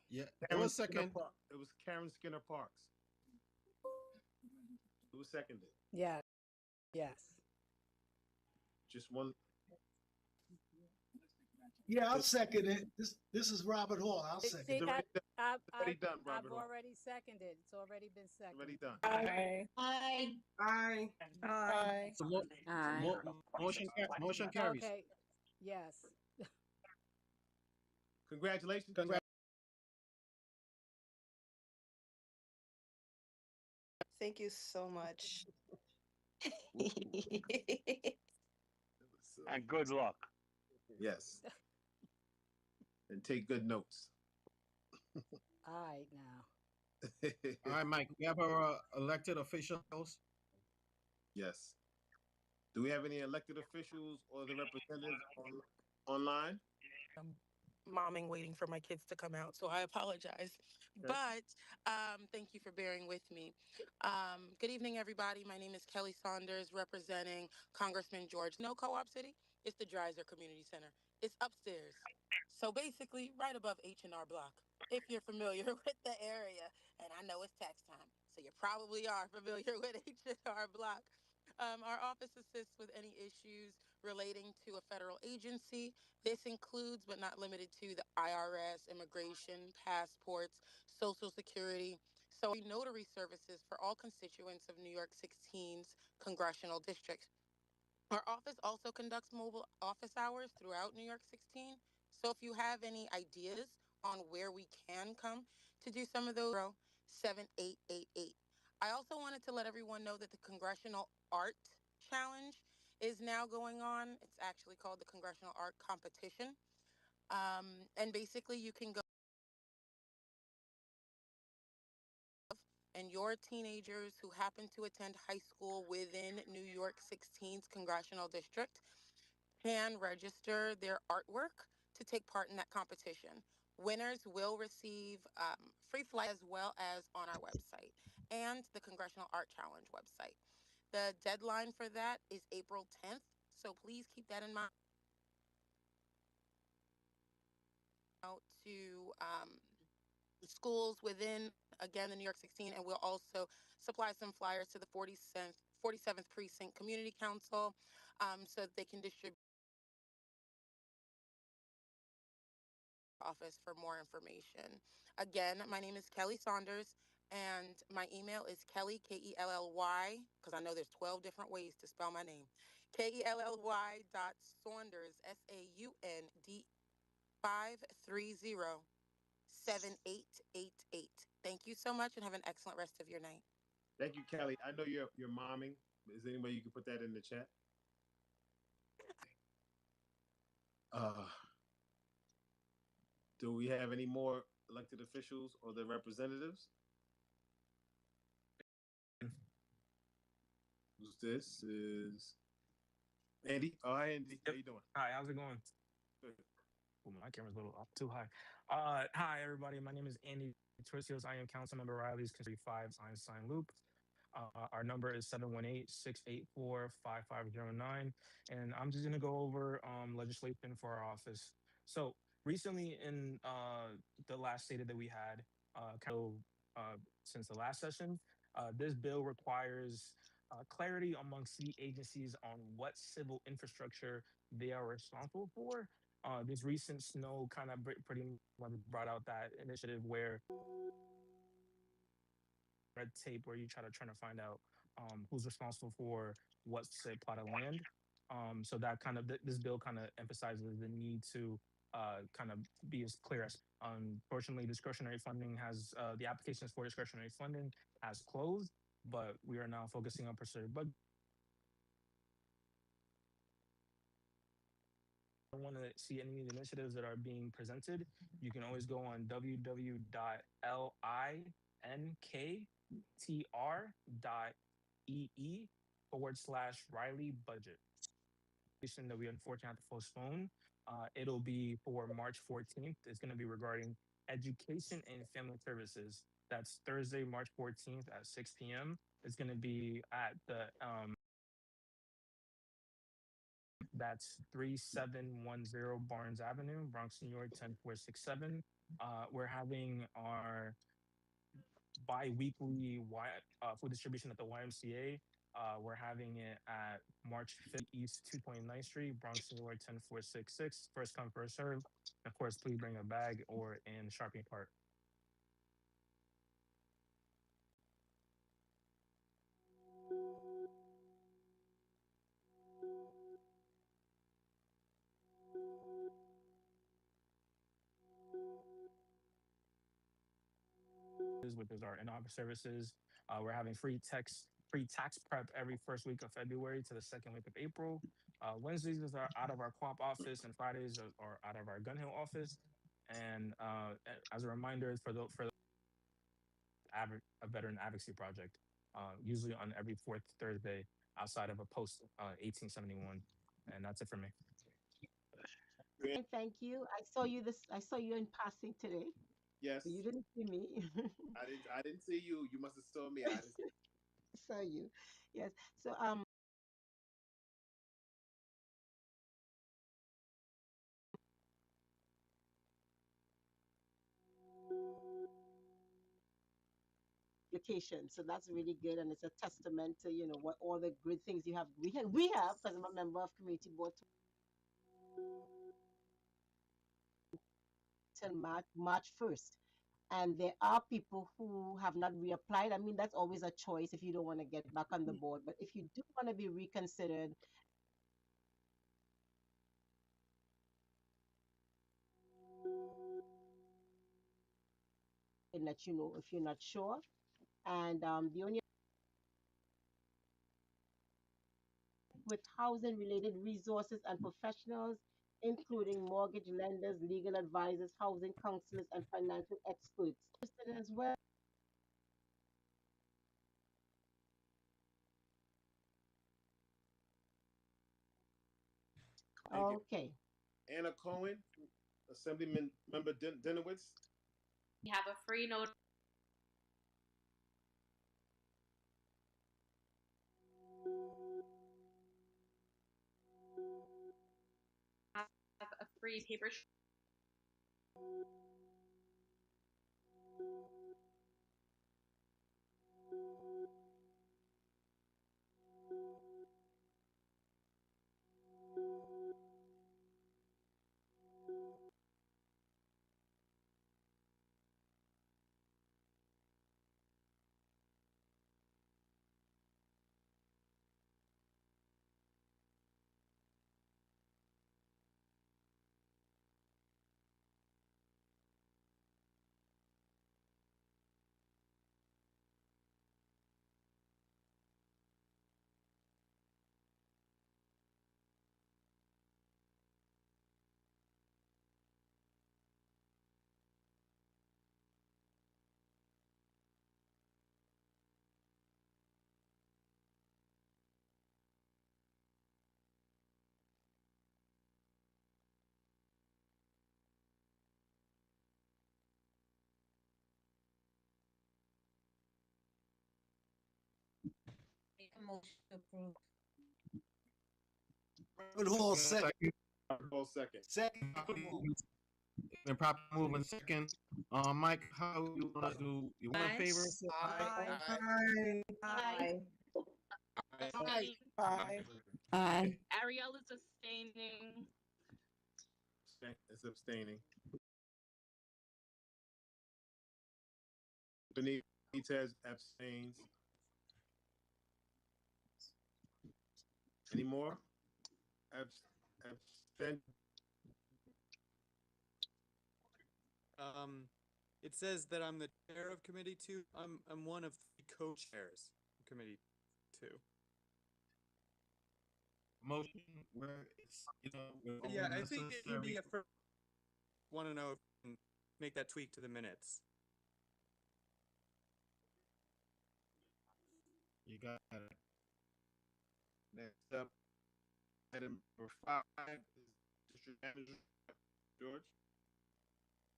Yeah, it Karen was Skinner second. It was Karen Skinner Parks. Who seconded? Yeah. Yes. Just one. Yeah, I'll second it. This is Robert Hall. I'll second See, It's it. already done. I've, It's already I've, done, I've Robert Hall. already seconded. It's already been It's already seconded. done. Aye. Aye. Aye. Aye. So Aye. motion carries. Okay. Yes. Congratulations. Thank you so much. And good luck. Yes. And take good notes. All right now. All right, Mike. We have our elected officials. Yes. Do we have any elected officials or the representatives online? Momming waiting for my kids to come out, so I apologize. Okay. But thank you for bearing with me. Good evening, everybody. My name is Kelly Saunders, representing Congressman George. No Co-op City. It's the Dreiser Community Center. It's upstairs. So basically, right above H&R Block. If you're familiar with the area, and I know it's tax time, so you probably are familiar with H&R Block. Our office assists with any issues relating to a federal agency. This includes, but not limited to, the IRS, immigration, passports, Social Security. So, notary services for all constituents of New York 16's congressional district. Our office also conducts mobile office hours throughout New York 16. So, if you have any ideas on where we can come to do some of those, 7888. I also wanted to let everyone know that the Congressional Art Challenge is now going on. It's actually called the Congressional Art Competition. And basically, you can go and your teenagers who happen to attend high school within New York 16's congressional district can register their artwork to take part in that competition. Winners will receive free flight as well as on our website and the Congressional Art Challenge website. The deadline for that is April 10th, so please keep that in mind. Out to schools within, again, the New York 16, and we'll also supply some flyers to the 47th Precinct Community Council so that they can distribute office for more information. Again, my name is Kelly Saunders, and my email is Kelly, Kelly, because I know there's 12 different ways to spell my name, Kelly.Saunders, SAUND 530 7888. Thank you so much and have an excellent rest of your night. Thank you, Kelly. I know you're momming. Is there any way you can put that in the chat? Do we have any more elected officials or the representatives? Who's this? Is Andy? Oh, hi, Andy. How you doing? Hi, how's it going? Good. Oh, my camera's a little up too high. Hi, everybody. My name is Andy Torcios. I am Councilmember Riley's Constituency 5 Einstein Loop. Our number is 718-684-5509. And I'm just going to go over legislation for our office. So recently in the last SATA that we had, since the last session, this bill requires clarity among city agencies on what civil infrastructure they are responsible for. This recent snow kind of pretty much brought out that initiative where red tape where you try to find out who's responsible for what said plot of land. So that kind of this bill kind of emphasizes the need to kind of be as clear as. Unfortunately, discretionary funding has the applications for discretionary funding has closed, but we are now focusing on pursuing budget. Want to see any of the initiatives that are being presented, you can always go on www.linktr.ee/Riley budget. That we unfortunately have to postpone. It'll be for March 14th. It's going to be regarding education and family services. That's Thursday, March 14th at 6 p.m. It's going to be at the That's 3710 Barnes Avenue, Bronx, New York 10467. We're having our bi-weekly food distribution at the YMCA. We're having it at March 5th East 229th Street, Bronx, New York 10466. First come, first serve. Of course, please bring a bag or in Sharpie Park. Which is our in-office services. We're having free tax prep every first week of February to the second week of April. Wednesdays are out of our co-op office, and Fridays are out of our Gun Hill office. And as a reminder, for a veteran advocacy project, usually on every fourth Thursday outside of a post 1871. And that's it for me. Thank you. I saw you in passing today. Yes. But you didn't see me. I didn't see you. You must have saw me. I didn't. Saw you. Yes. So application. So that's really good, and it's a testament to what all the great things you have. We have because I'm a member of community board till March 1st. And there are people who have not reapplied. I mean, that's always a choice if you don't want to get back on the board. But if you do want to be reconsidered, and let you know if you're not sure. And the only with housing related resources and professionals, including mortgage lenders, legal advisors, housing counselors, and financial experts. As well. Okay. Anna Cohen, Assemblyman Member Dinowitz. We have a free note. Have a free paper. Make a motion to approve. Robert Hall, second. Hall, second. Second. Been properly moving second. Mike, how you want to do? You want in favor? Aye. Aye. Aye. Aye. Ariel is abstaining. It's abstaining. Benitez abstains. Any more? Abstain. It says that I'm the chair of committee two. I'm one of three co-chairs of committee two. Motion where it's Yeah, I think it would be a first. Want to know if we can make that tweak to the minutes. You got it. Next up, item number 5 is District Manager George.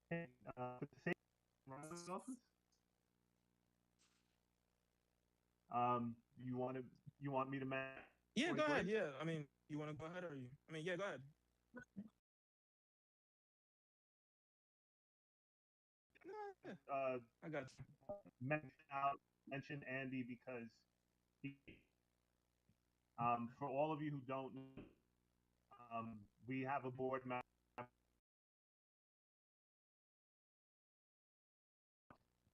For the sake of Ronald's office. You want me to manage Yeah, Point go ahead. Grace? Yeah, I mean, you want to go ahead or you? I mean, yeah, go ahead. No, yeah, I got you. Mention Andy because he, for all of you who don't know, we have a board member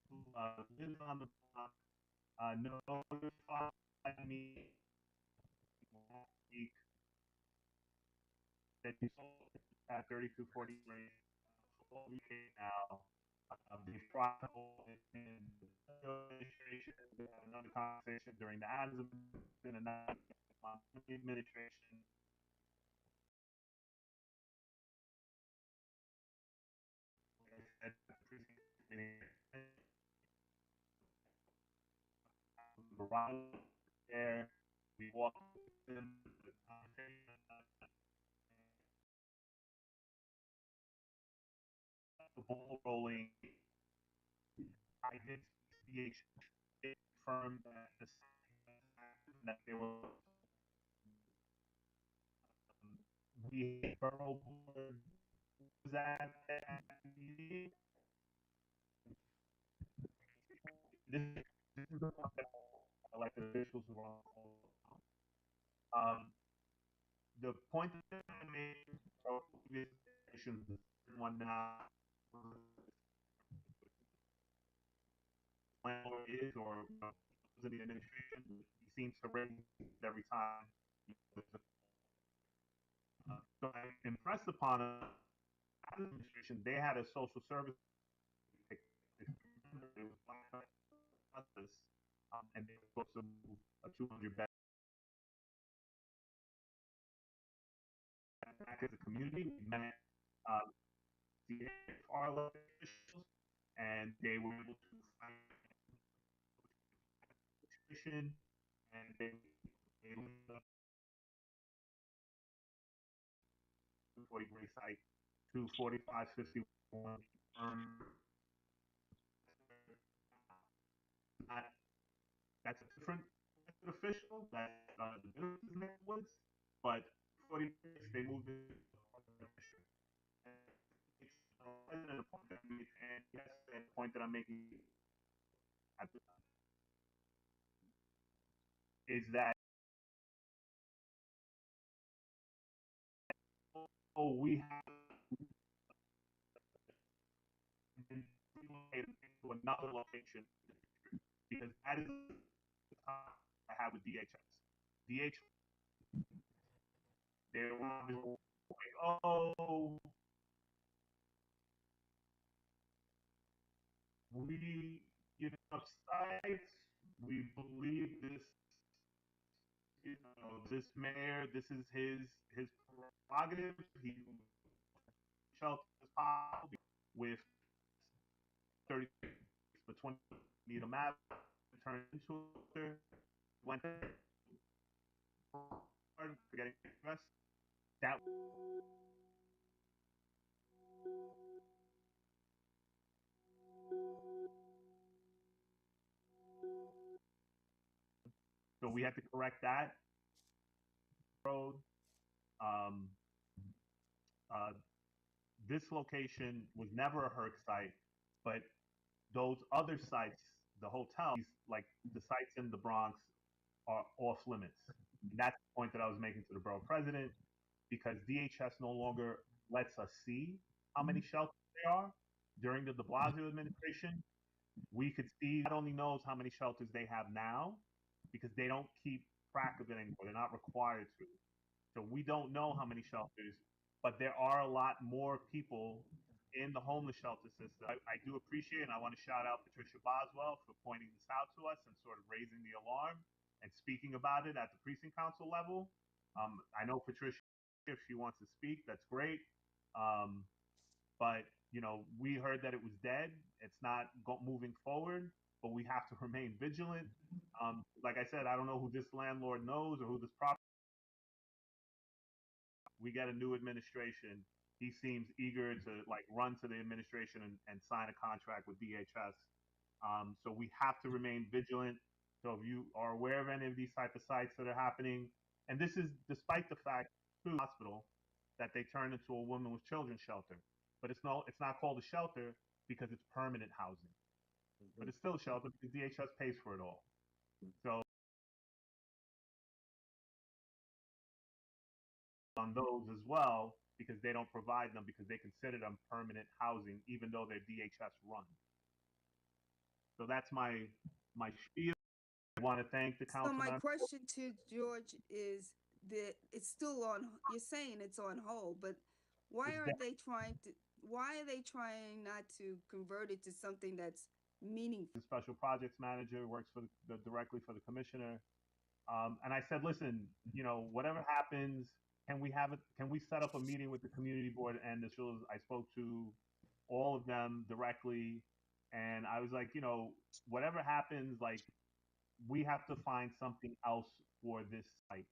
who lives on the block, notified me last week that you sold at 3243 for all we now. They tried to hold it in the administration. We had another conversation during the Adams administration and now the administration. Like I said, the precinct committee, there. We walked them the conversation, the ball rolling. I did CH confirm that that they were the borough board was at that meeting. This is the one that elected officials who were on call. The point that I made about previous administrations, the one now landlord is or was in the administration, he seems to raise every time. So I impressed upon him, administration, they had a social service. It was justice, and they were supposed to move a 200 bed back as a community. We met the our elected officials, and they were able to find administration, and they linked up 240 Gray site to 4551. Not, that's a different official. That's the business neck woods, but 40 Grace, they moved it to the district. And the point that I made, and yesterday, the point that I'm making at the time is that we have been relocated to another location because that is the time I have with DHS. DHS, they were like, oh, we, sites, we believe this, this mayor, this is his prerogative. He shelter as possible with 30, but 20 need a map, turn into a went forgetting rest. That so we had to correct that road. Um, uh, this location was never a Herc site, but those other sites, the hotels, like the sites in the Bronx, are off limits. And that's the point that I was making to the borough president, because DHS no longer lets us see how many shelters there are. During the de Blasio administration, we could see, not only knows how many shelters they have now, because they don't keep track of it anymore. They're not required to. So we don't know how many shelters, but there are a lot more people in the homeless shelter system. I do appreciate, and I want to shout out Patricia Boswell for pointing this out to us and sort of raising the alarm and speaking about it at the precinct council level. I know Patricia, if she wants to speak, that's great. But we heard that it was dead. It's not moving forward, but we have to remain vigilant. Like I said, I don't know who this landlord knows or who this property. We get a new administration. He seems eager to run to the administration and sign a contract with DHS. So we have to remain vigilant. So if you are aware of any of these type of sites that are happening, And this is despite the fact through the hospital that they turned into a women with children shelter. But it's not called a shelter because it's permanent housing. But it's still a shelter because DHS pays for it all. So on those as well because they don't provide them because they consider them permanent housing even though they're DHS run. So that's my spiel. I want to thank the council So my member. question to George is that it's still on, you're saying it's on hold, but why are they trying to, why are they trying not to convert it to something that's meaningful? The special projects manager works for directly for the commissioner. And I said, listen, whatever happens, can we set up a meeting with the community board and officials? I spoke to all of them directly, and I was like, whatever happens, like we have to find something else for this site.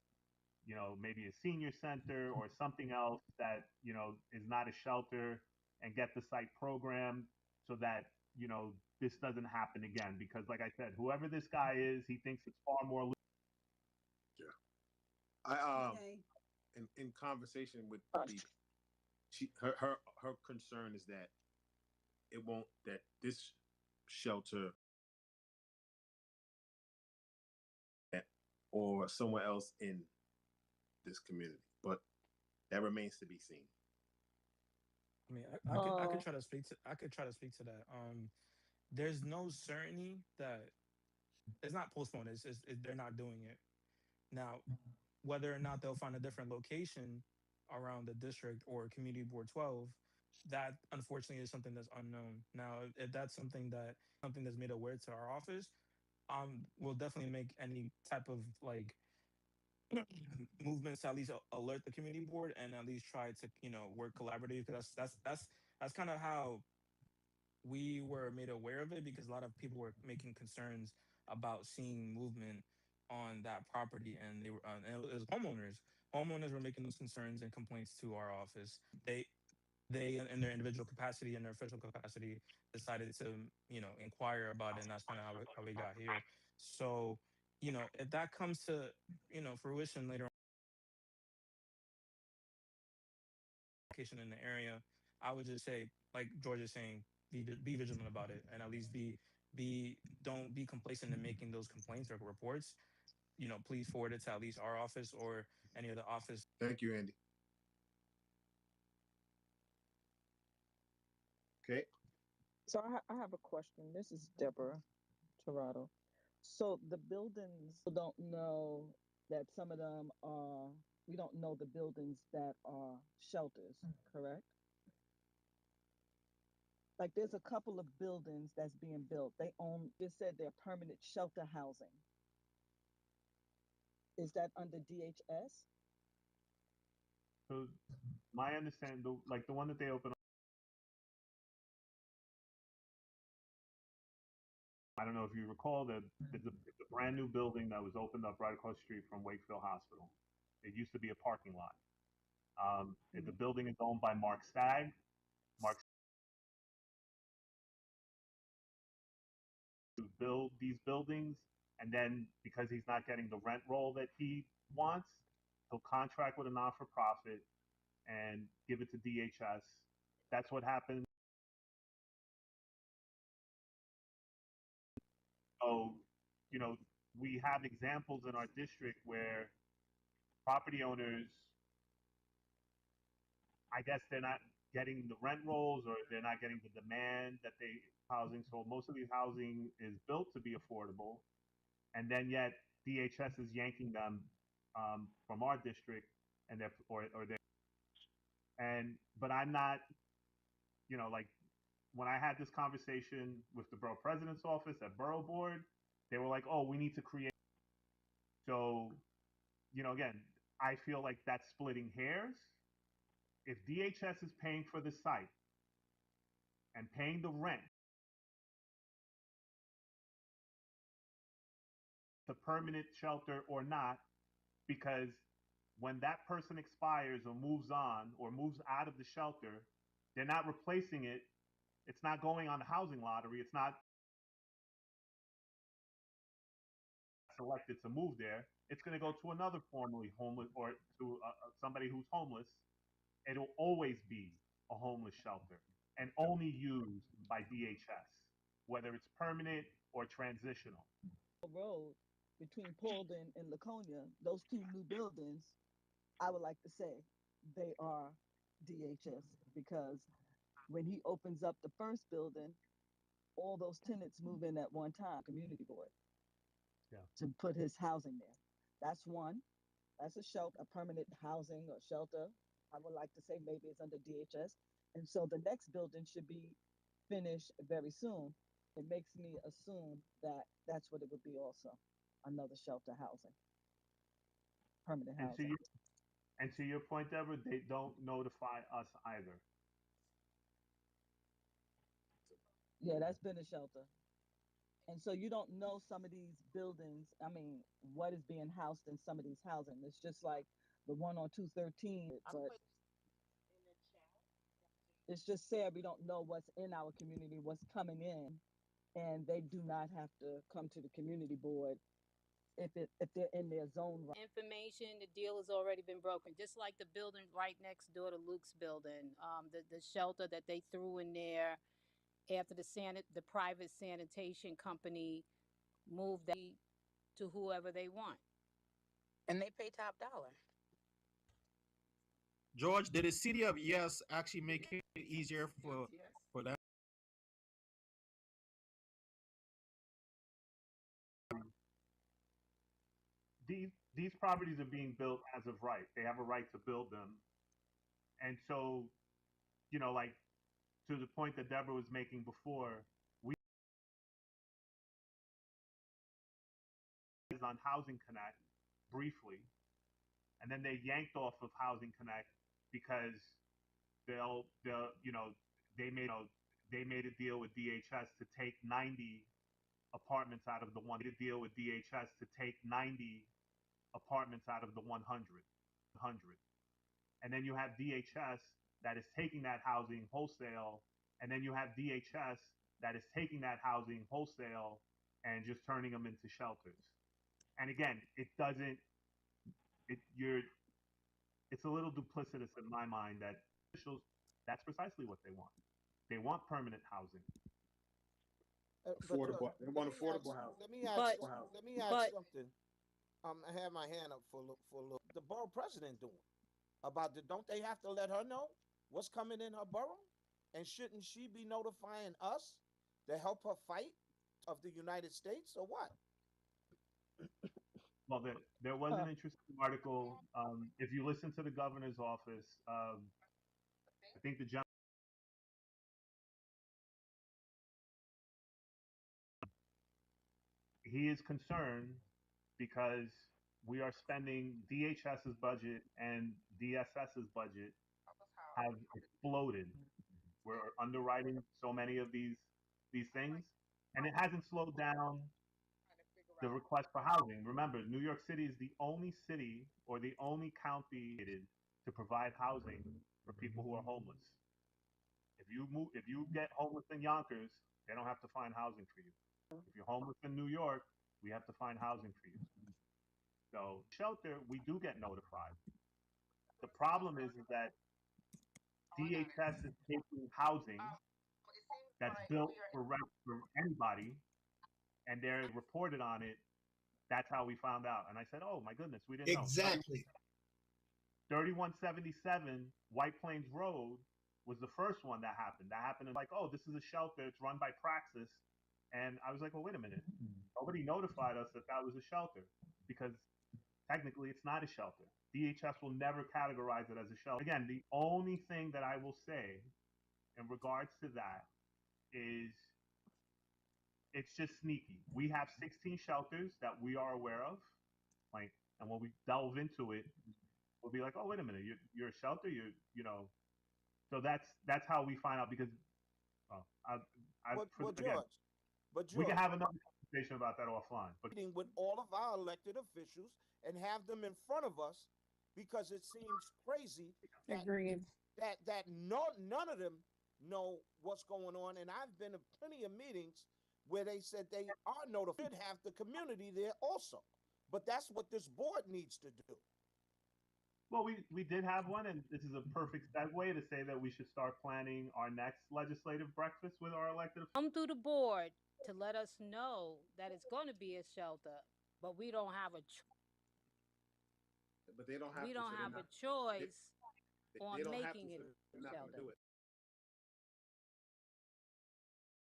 Maybe a senior center or something else that is not a shelter, and get the site programmed so that this doesn't happen again. Because, like I said, whoever this guy is, he thinks it's far more. Okay. In conversation with the, her concern is that it won't, that this shelter or somewhere else in this community, but that remains to be seen. I mean, I could try to speak to that. There's no certainty that it's not postponed. They're not doing it now. Whether or not they'll find a different location around the district or community board 12, that unfortunately is something that's unknown. Now, if that's something that's made aware to our office, we'll definitely make any type of like movements to at least alert the community board and at least try to work collaboratively, because that's kind of how we were made aware of it, because a lot of people were making concerns about seeing movement on that property, and they were and it was homeowners were making those concerns and complaints to our office. They in their individual capacity and their official capacity decided to inquire about it, and that's kind of how we got here. So if that comes to fruition later on location in the area, I would just say, like George is saying, be vigilant about it, and at least don't be complacent in making those complaints or reports. Please forward it to at least our office or any other office. Thank you, Andy. Okay. So I have a question. This is Deborah Torado. So the buildings, we don't know that some of them are, we don't know the buildings that are shelters, correct? Like there's a couple of buildings that's being built. They said they're permanent shelter housing. Is that under DHS? So my understanding, the one that they opened, I don't know if you recall that it's a brand new building that was opened up right across the street from Wakefield Hospital. It used to be a parking lot. The building is owned by Mark Stagg. Mark to build these buildings, and then because he's not getting the rent roll that he wants, he'll contract with a non-for-profit and give it to DHS. That's what happened. So, we have examples in our district where property owners, I guess they're not getting the rent rolls or they're not getting the demand that they housing. So most of these housing is built to be affordable, and then yet DHS is yanking them from our district, and but I'm not, like when I had this conversation with the borough president's office at borough board, they were like, oh, we need to create. So, again, I feel like that's splitting hairs. If DHS is paying for the site and paying the rent, the permanent shelter or not, because when that person expires or moves on or moves out of the shelter, they're not replacing it. It's not going on the housing lottery. It's not selected to move there, it's going to go to another formerly homeless or to somebody who's homeless. It'll always be a homeless shelter and only used by DHS, whether it's permanent or transitional. Road between Paulden and Laconia, those two new buildings, I would like to say they are DHS because when he opens up the first building, all those tenants move in at one time, community board, to put his housing there. That's one. That's a shelter, a permanent housing or shelter. I would like to say maybe it's under DHS. And so the next building should be finished very soon. It makes me assume that that's what it would be also, another shelter housing, permanent And housing. to your point, Deborah, they don't notify us either. Yeah, that's been a shelter. And so you don't know some of these buildings, I mean, what is being housed in some of these housing. It's just like the one on 213, but it's just sad we don't know what's in our community, what's coming in, and they do not have to come to the community board if they're in their zone. Information, the deal has already been broken. Just like the building right next door to Luke's building, the shelter that they threw in there after the private sanitation company moved that to whoever they want. And they pay top dollar. George, did the city of Yes actually make it easier for them? These properties are being built as of right. They have a right to build them, and so, like to the point that Deborah was making before, we on Housing Connect briefly, and then they yanked off of Housing Connect because they made a deal with DHS to take 90 apartments out of the 100. And then you have DHS that is taking that housing wholesale, and then you have DHS that is taking that housing wholesale and just turning them into shelters. And again, it's a little duplicitous in my mind that officials, that's precisely what they want. They want permanent housing. Affordable. They want affordable housing. Let me ask something. I have my hand up for a little. The borough president doing about don't they have to let her know what's coming in her borough? And shouldn't she be notifying us to help her fight of the United States or what? Well, there was an interesting article. If you listen to the governor's office, I think the gentleman, he is concerned because we are spending DHS's budget and DSS's budget have exploded. We're underwriting so many of these things, and it hasn't slowed down the request for housing. Remember, New York City is the only city or the only county to provide housing for people who are homeless. If you get homeless in Yonkers, they don't have to find housing for you. If you're homeless in New York, we have to find housing for you. So shelter, we do get notified. The problem is that DHS is taking housing that's built for anybody, and they're reported on it. That's how we found out. And I said, "Oh my goodness, we didn't know." Exactly. 3177 White Plains Road was the first one that happened. That happened in oh, this is a shelter. It's run by Praxis. And I was like, well, wait a minute. Nobody notified us that was a shelter because technically it's not a shelter. DHS will never categorize it as a shelter. Again, the only thing that I will say in regards to that is it's just sneaky. We have 16 shelters that we are aware of. And when we delve into it, we'll be like, oh, wait a minute, you're a shelter? So that's how we find out because George, we can have another conversation about that offline. But meeting with all of our elected officials and have them in front of us because it seems crazy that none of them know what's going on. And I've been to plenty of meetings where they said they are notified, should have the community there also. But that's what this board needs to do. Well, we did have one, and this is a perfect segue to say that we should start planning our next legislative breakfast with our elected officials. Come through the board to let us know that it's going to be a shelter, but we don't have a But they don't have we to. don't So have not, a choice they on don't have to. making So it they're a not going to shelter. do it.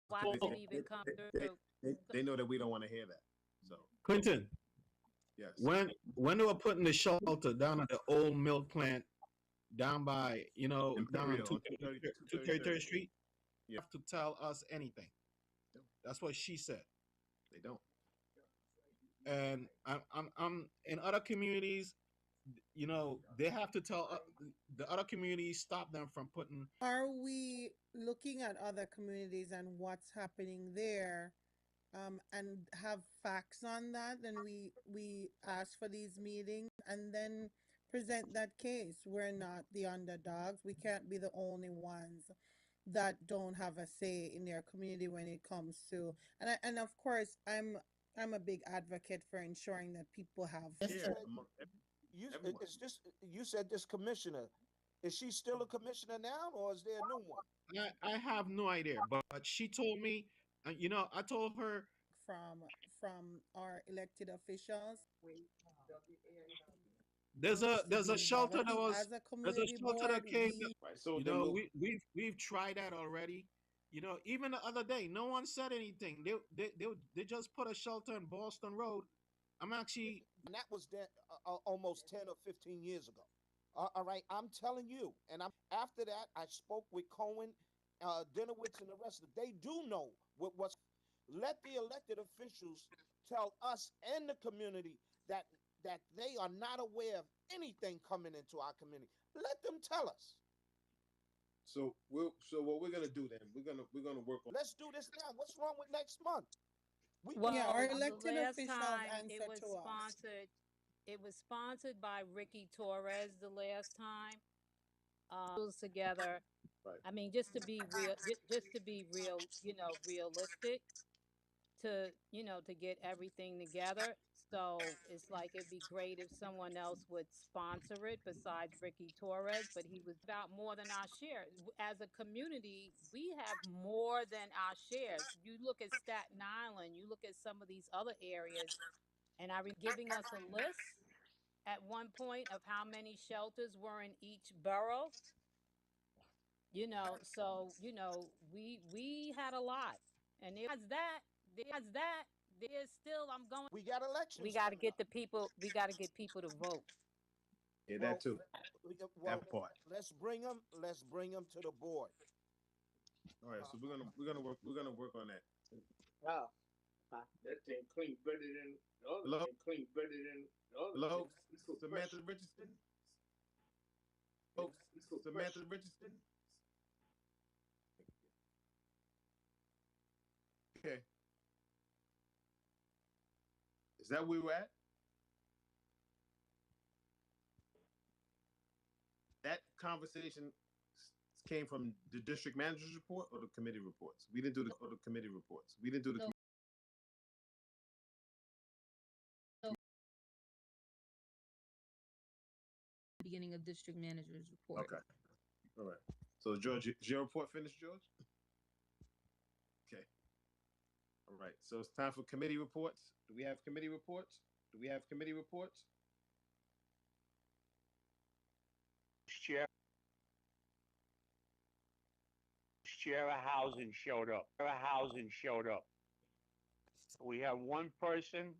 Why They, does it even come through? they know that we don't want to hear that. So Quentin, yes. When they were putting the shelter down at the old milk plant down by, down on Imperial, 233rd Street, yeah, have to tell us anything. That's what she said. they don't. And I'm in other communities, they have to tell the other communities, stop them from putting. Are we looking at other communities and what's happening there, and have facts on that? Then we ask for these meetings and then present that case. We're not the underdogs. We can't be the only ones that don't have a say in their community when it comes to, and of course I'm a big advocate for ensuring that people have Share among everyone. You said this commissioner. Is she still a commissioner now, or is there a new one? I have no idea, but she told me, I told her from our elected officials. there's a shelter that was As a there's a community shelter board, that came. Right. So then We've tried that already. Even the other day, no one said anything. They just put a shelter in Boston Road. I'm actually. And that was there almost 10 or 15 years ago. All right, I'm telling you. And after that, I spoke with Cohen, Dinowitz, and the rest of them. They do know what's. Let the elected officials tell us and the community that they are not aware of anything coming into our community. Let them tell us. So what we're gonna do then? We're gonna work on. Let's do this now. What's wrong with next month? Yeah, our The elected last officials time answer to us. It was sponsored by Ricky Torres the last time. Together. Right. I mean, just to be real, just to be real, realistic, to get everything together. So it's like it'd be great if someone else would sponsor it besides Ricky Torres, but he was about more than our share. As a community, we have more than our shares. You look at Staten Island, you look at some of these other areas, and I remember giving us a list at one point of how many shelters were in each borough. So we had a lot, and there's that there's still I'm going. We got elections. We got to get the people. We got to get people to vote. Yeah, that too. Well, That part. let's bring them to the board. All right, so we're gonna work on that. Oh, that thing clean better than the other. Hello? Thing clean better than the other. Hello, thing. Samantha Richardson. Folks, Samantha Richardson. Okay. Is that where we're at? That conversation came from the district manager's report or the committee reports? We didn't do the committee reports. We didn't do the. Beginning of district manager's report. Okay. All right. So George, is your report finished, George? Okay. All right. So it's time for committee reports. Do we have committee reports? Do we have committee reports? Share of housing showed up. We have one person.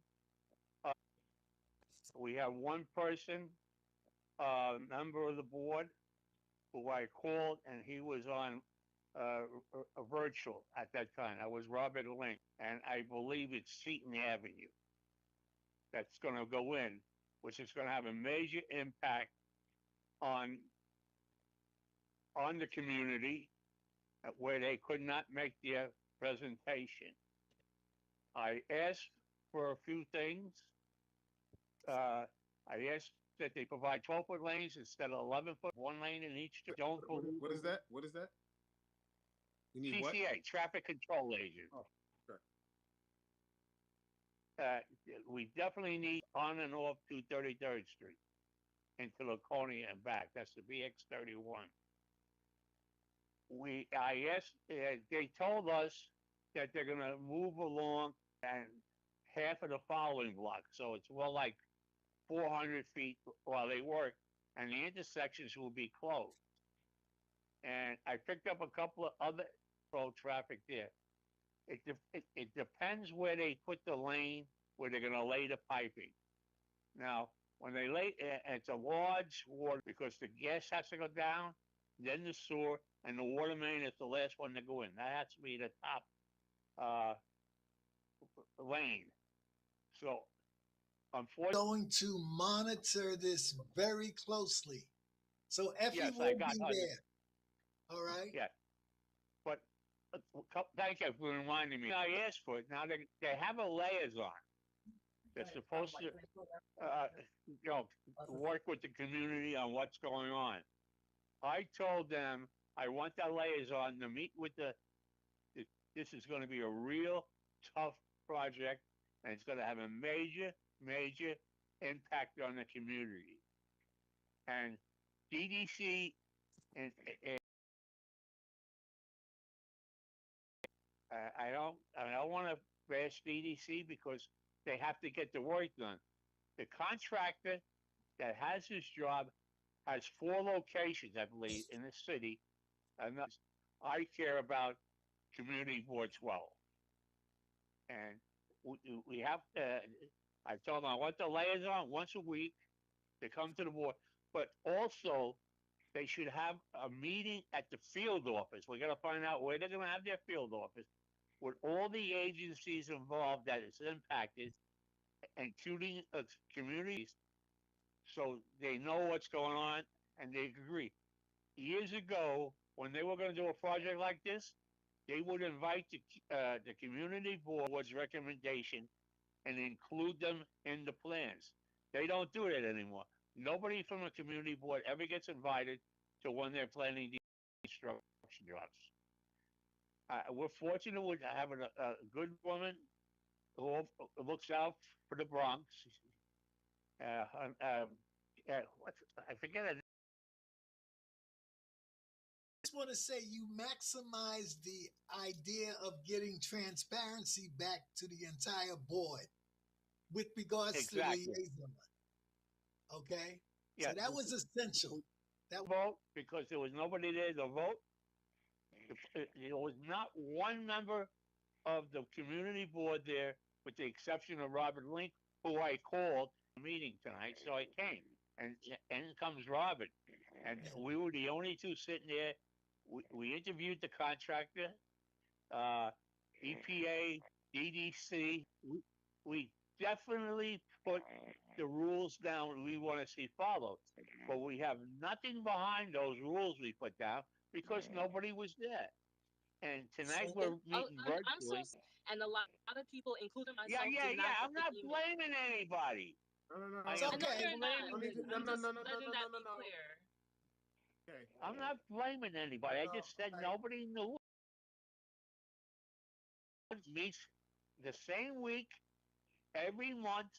Member of the board, who I called, and he was on a virtual at that time. I was Robert Link, and I believe it's Seton Avenue that's going to go in, which is going to have a major impact on the community where they could not make their presentation. I asked for a few things. I asked that they provide 12-foot lanes instead of 11-foot, one lane in each. What is that? What is that? You need what? TCA, traffic control agent. Oh, okay. we definitely need on and off 233rd Street into Laconia and back. That's the BX31. I asked, they told us that they're going to move along and half of the following block. So it's more like 400 feet while they work, and the intersections will be closed. And I picked up a couple of other road traffic there. It depends where they put the lane, where they're going to lay the piping. Now, when they lay, it's a large water because the gas has to go down, then the sewer, and the water main is the last one to go in. That has to be the top lane. So, unfortunately, Going to monitor this very closely. So Effie yes, I will got be there. All right. Yeah, but thank you for reminding me. I asked for it. Now they have a liaison. They're supposed to, work with the community on what's going on. I told them I want that liaison to meet with this is going to be a real tough project, and it's going to have a major, major impact on the community. And DDC and I don't want to bash DDC because they have to get the work done. The contractor that has his job has 4 locations, I believe, in the city. And I care about Community Board 12. And we have to, I told them I want the liaison once a week to come to the board, but also they should have a meeting at the field office. We're going to find out where they're going to have their field office with all the agencies involved that is impacted, including communities, so they know what's going on and they agree. Years ago, when they were going to do a project like this, they would invite the community board's recommendation and include them in the plans. They don't do that anymore. Nobody from the community board ever gets invited to when they're planning these construction jobs. We're fortunate with having a good woman who looks out for the Bronx. I forget her. I just want to say you maximize the idea of getting transparency back to the entire board with regards to the liaison. Okay? Yeah, so that was essential. That vote because there was nobody there to vote. There was not one member of the community board there, with the exception of Robert Link, who I called a meeting tonight, so I came. And in comes Robert. And we were the only 2 sitting there. We interviewed the contractor, EPA, DDC. We definitely put the rules down we want to see followed. But we have nothing behind those rules we put down because nobody was there. And tonight we're meeting virtually. And a lot of people, including myself, I'm not blaming anybody. No. I am not blaming. I'm just letting that be clear. Okay. I'm not blaming anybody. I just said nobody knew. Meets the same week, every month,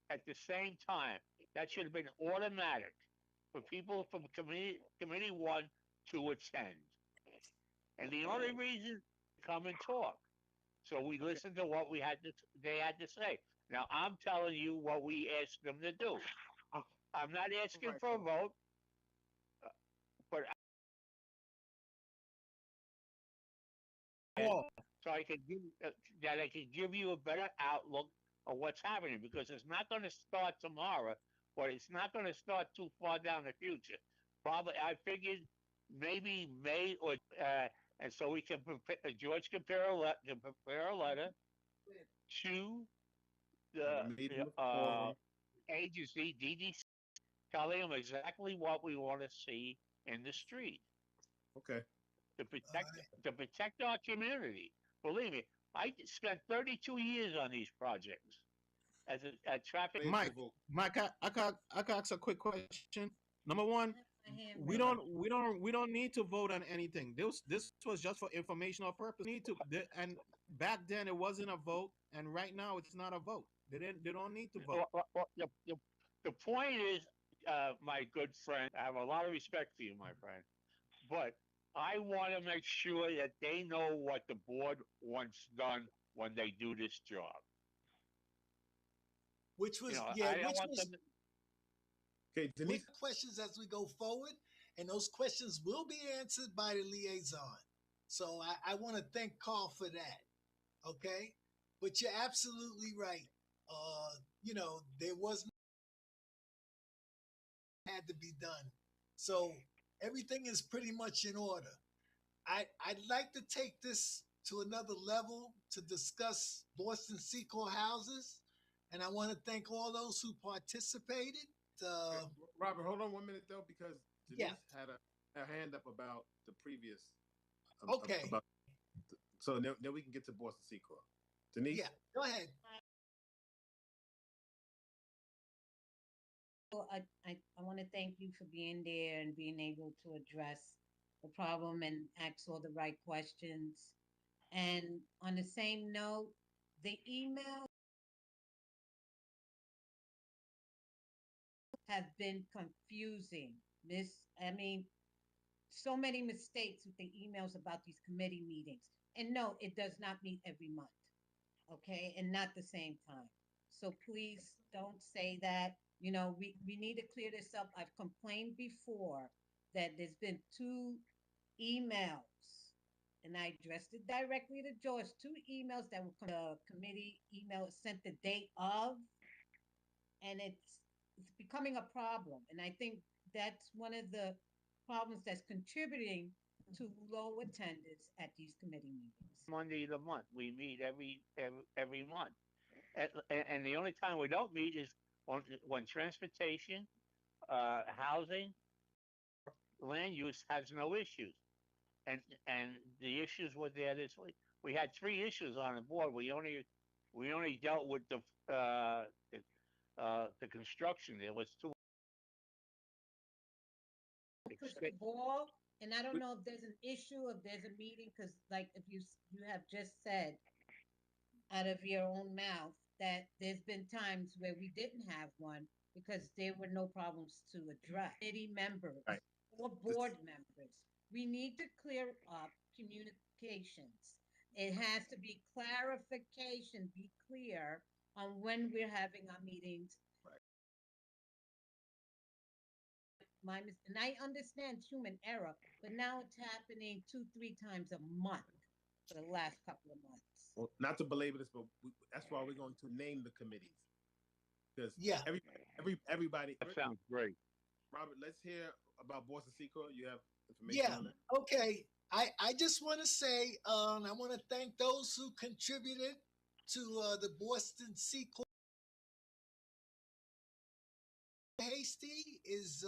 at the same time. That should have been automatic for people from committee 1 to attend. And the only reason to come and talk. So we listened to what they had to say. Now I'm telling you what we asked them to do. I'm not asking for a vote, but so I can give you a better outlook of what's happening, because it's not going to start tomorrow, but it's not going to start too far down the future. Probably, I figured maybe May or and so we can George can prepare a letter to the agency, DDC, telling them exactly what we want to see in the street. Okay. To protect our community. Believe me, I spent 32 years on these projects as a traffic. Mike, I can ask a quick question. Number 1, we don't need to vote on anything. This was just for informational purpose. And back then it wasn't a vote, and right now it's not a vote. They don't need to vote. The point is, my good friend, I have a lot of respect for you, my friend, but I want to make sure that they know what the board wants done when they do this job. Which was, I don't want them. Okay, Denise. Questions as we go forward, and those questions will be answered by the liaison. So I want to thank Carl for that. Okay, but you're absolutely right. There was had to be done, so everything is pretty much in order. I'd like to take this to another level to discuss Boston Secor houses, and I want to thank all those who participated. Robert, hold on 1 minute though, because Denise had a hand up about the previous. Okay. So then we can get to Boston Secor. Denise? Yeah, go ahead. I want to thank you for being there and being able to address the problem and ask all the right questions. And on the same note, the email have been confusing. So many mistakes with the emails about these committee meetings. And no, it does not meet every month, okay? And not the same time. So please don't say that. We need to clear this up. I've complained before that there's been 2 emails, and I addressed it directly to George. 2 emails that were the committee email sent the date of, and it's becoming a problem. And I think that's one of the problems that's contributing to low attendance at these committee meetings. Monday of the month. We meet every month, and the only time we don't meet is when transportation, housing, land use has no issues, and the issues were there this week. We had 3 issues on the board. We only dealt with the construction. There was 2. Push the ball, and I don't know if there's an issue, if there's a meeting, because like if you have just said out of your own mouth that there's been times where we didn't have one because there were no problems to address. Committee members or board members, we need to clear up communications. It has to be clarification, be clear on when we're having our meetings. And I understand human error, but now it's happening 2-3 times a month for the last couple of months. Well, not to belabor this, but that's why we're going to name the committees, because everybody. That sounds great. Robert, let's hear about Boston Secor. You have information on that? Okay. I just want to say, I want to thank those who contributed to the Boston Secor. Hasty is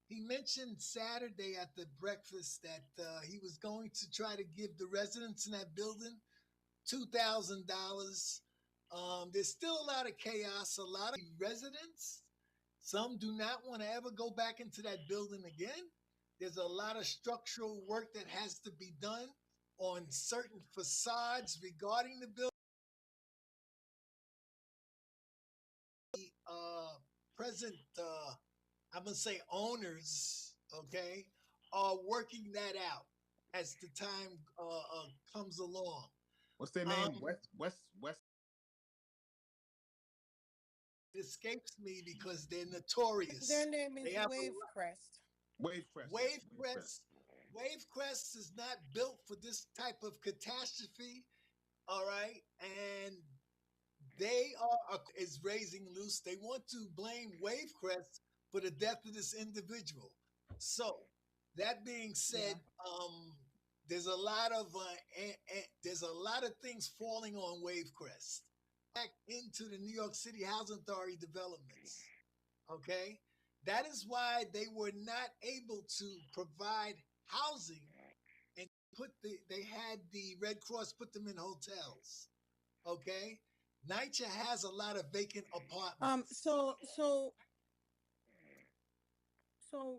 he mentioned Saturday at the breakfast that he was going to try to give the residents in that building $2,000. There's still a lot of chaos. A lot of residents, some do not want to ever go back into that building again. There's a lot of structural work that has to be done on certain facades regarding the building. Present, I'm going to say owners, okay, are working that out as the time comes along. What's their name? West. It escapes me because they're notorious. Their name is Wavecrest. Wavecrest is not built for this type of catastrophe. All right, and they is raising loose. They want to blame Wavecrest for the death of this individual. So, that being said, there's a lot of things falling on Wavecrest. Back into the New York City Housing Authority developments. Okay, that is why they were not able to provide housing, and they had the Red Cross put them in hotels. Okay. NYCHA has a lot of vacant apartments. So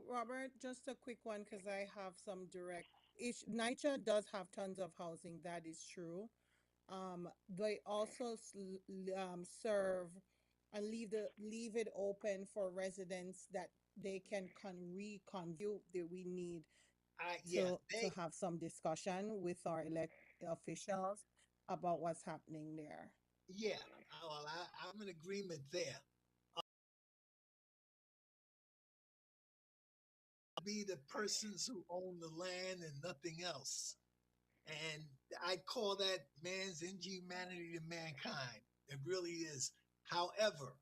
Robert, just a quick one because I have some direct issue. NYCHA does have tons of housing, that is true. They also serve and leave it open for residents that they can reconview that we need Yeah, to have some discussion with our elect officials about what's happening there. yeah. Well, I'm in agreement there. Be the persons who own the land and nothing else. And I call that man's inhumanity to mankind. It really is. However,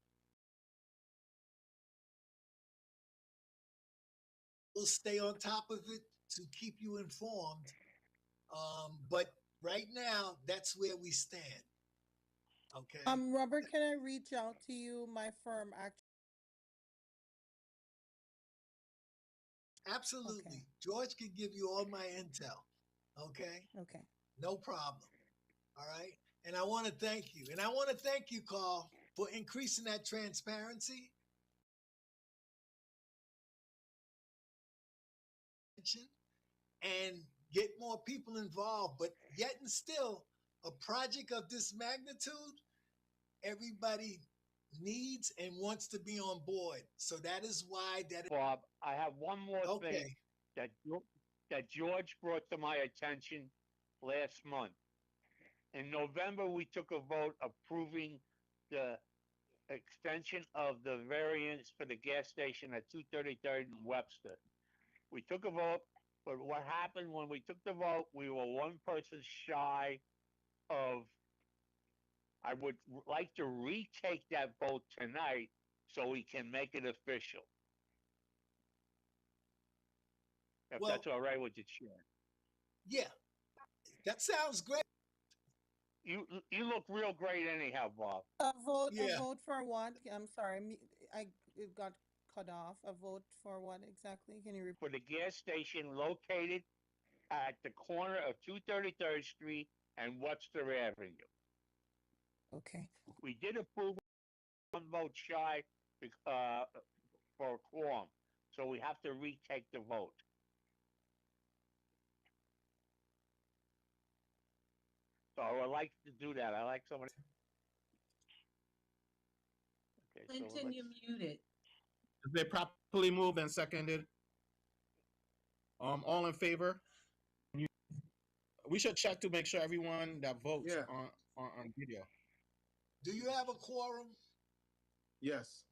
we'll stay on top of it to keep you informed. But right now, that's where we stand. Okay. Robert, can I reach out to you? My firm actually. Absolutely. Okay. George can give you all my intel. Okay. Okay. No problem. All right. And I want to thank you. And I want to thank you, Carl, for increasing that transparency. And get more people involved. But yet and still, a project of this magnitude, everybody needs and wants to be on board. So that is why that. Bob, I have one more thing that George brought to my attention last month. In November, we took a vote approving the extension of the variance for the gas station at 233rd and Webster. We took a vote, but what happened when we took the vote, we were one person shy of. I would like to retake that vote tonight so we can make it official. If that's all right with the chair. Yeah, that sounds great. You look real great anyhow, Bob. A vote for what? I'm sorry, it got cut off. A vote for what exactly? Can you repeat? For the gas station located at the corner of 233rd Street and Webster Avenue. Okay. We did approve one vote shy for a quorum, so we have to retake the vote. So I would like to do that. I like somebody. Okay, Clinton, you're muted. They properly moved and seconded. All in favor? We should check to make sure everyone that votes on video. Do you have a quorum? Yes.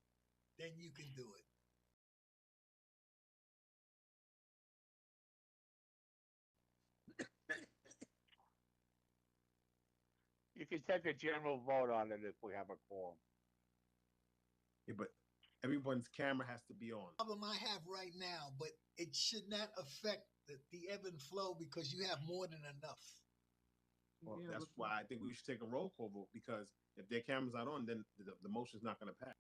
Then you can do it. You can take a general vote on it if we have a quorum. Yeah, but everyone's camera has to be on. Problem I have right now, but it should not affect the ebb and flow because you have more than enough. Well, that's why I think we should take a roll call vote, because if their camera's not on, then the motion's not going to pass.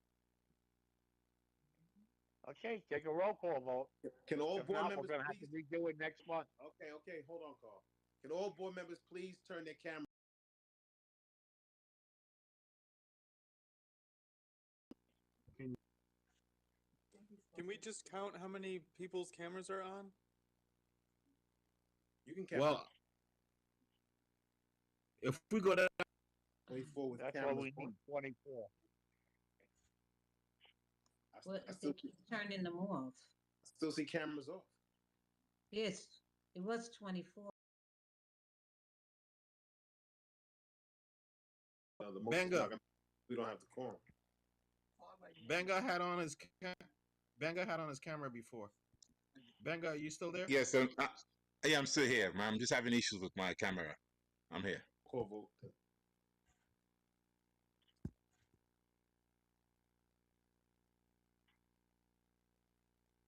Okay, take a roll call vote. Can all board members we're going to have to redo it next month. Okay, hold on, Carl. Can all board members please turn their camera? Can we just count how many people's cameras are on? You can count. Well, if we go to 24 with that's cameras what we on. need, 24. Well, they keep turning them off. I still see cameras off. Yes, it was 24. The motion's not gonna, we don't have the quorum. Benga had on his camera before. Benga, are you still there? Yes, yeah, I'm still here. I'm just having issues with my camera. I'm here. Call vote.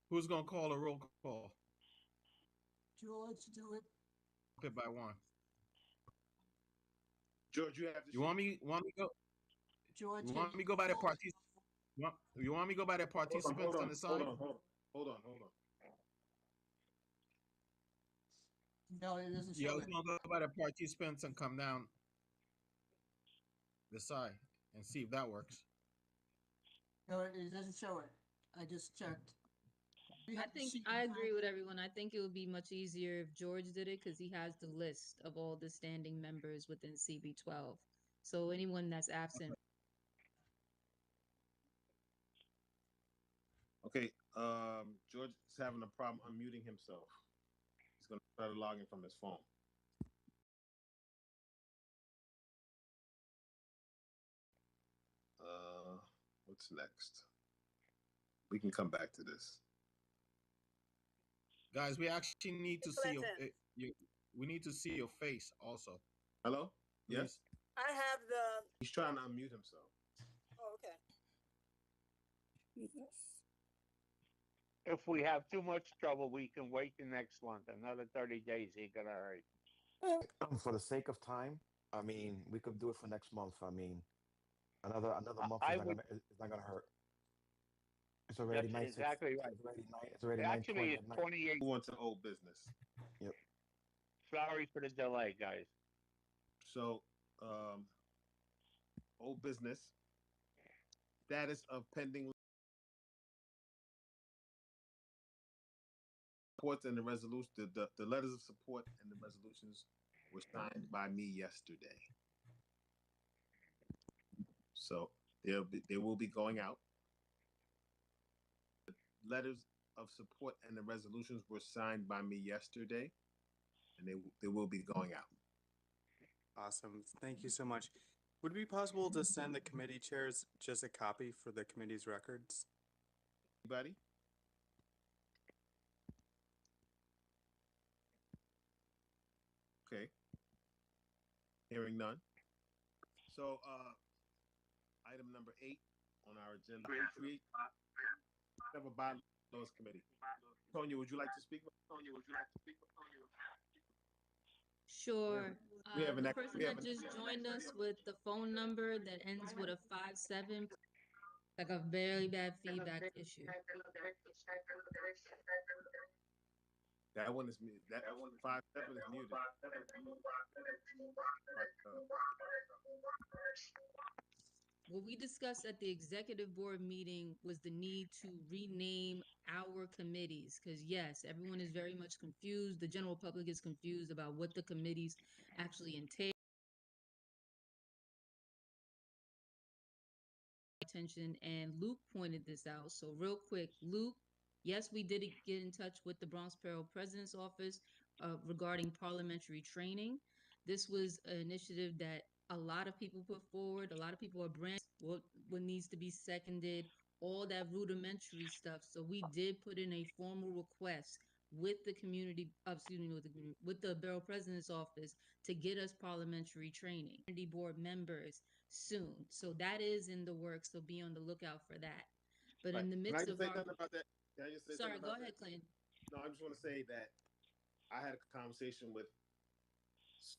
Who's gonna call a roll call? George, do it. It by one. George, you have to. You want me go? George, you want me go by the parties? You want me go by the participants on the side? Hold on. No, it doesn't show Yeah, it. we're gonna go by the participants and come down the side and see if that works. No, it doesn't show it. I just checked. I think I agree with everyone. I think it would be much easier if George did it because he has the list of all the standing members within CB12. So anyone that's absent. Okay. George is having a problem unmuting himself. He's going to try to log in from his phone. What's next? We can come back to this. Guys, we actually need to see we need to see your face also. Hello? Please. Yes? I have the. He's trying to unmute himself. Oh, okay. If we have too much trouble, we can wait the next month. Another 30 days ain't gonna hurt. For the sake of time, I mean, we could do it for next month. I mean, another month I is not would. gonna hurt. It's already That's night six. exactly right. It's already 9:20 Actually, at it's night. 28. Move on to old business. Yep. Sorry for the delay, guys. So, old business. Status of pending reports and the resolution. The letters of support and the resolutions were signed by me yesterday. So they will be going out. The letters of support and the resolutions were signed by me yesterday, and they will be going out. Awesome. Thank you so much. Would it be possible to send the committee chairs just a copy for the committee's records? Anybody? Okay. Hearing none. So, item number 8 on our agenda: create have a bylaws committee. Tonya, would you like to speak? Sure. We have an The person that just joined us with the phone number that ends with a 57, like a very bad feedback issue. That one is muted. That 57 is muted. What we discussed at the executive board meeting was the need to rename our committees because yes, everyone is very much confused. The general public is confused about what the committees actually entail. Attention, and Luke pointed this out. So real quick, Luke, yes, we did get in touch with the Bronx Borough President's Office regarding parliamentary training. This was an initiative that a lot of people put forward. A lot of people are what needs to be seconded, all that rudimentary stuff. So we did put in a formal request with the community, with the Borough President's Office to get us parliamentary training. Community board members soon. So that is in the works. So be on the lookout for that. But in the midst of Can I just say something about that? Can I just say sorry, something go about ahead, that? Clayton. No, I just want to say that I had a conversation with.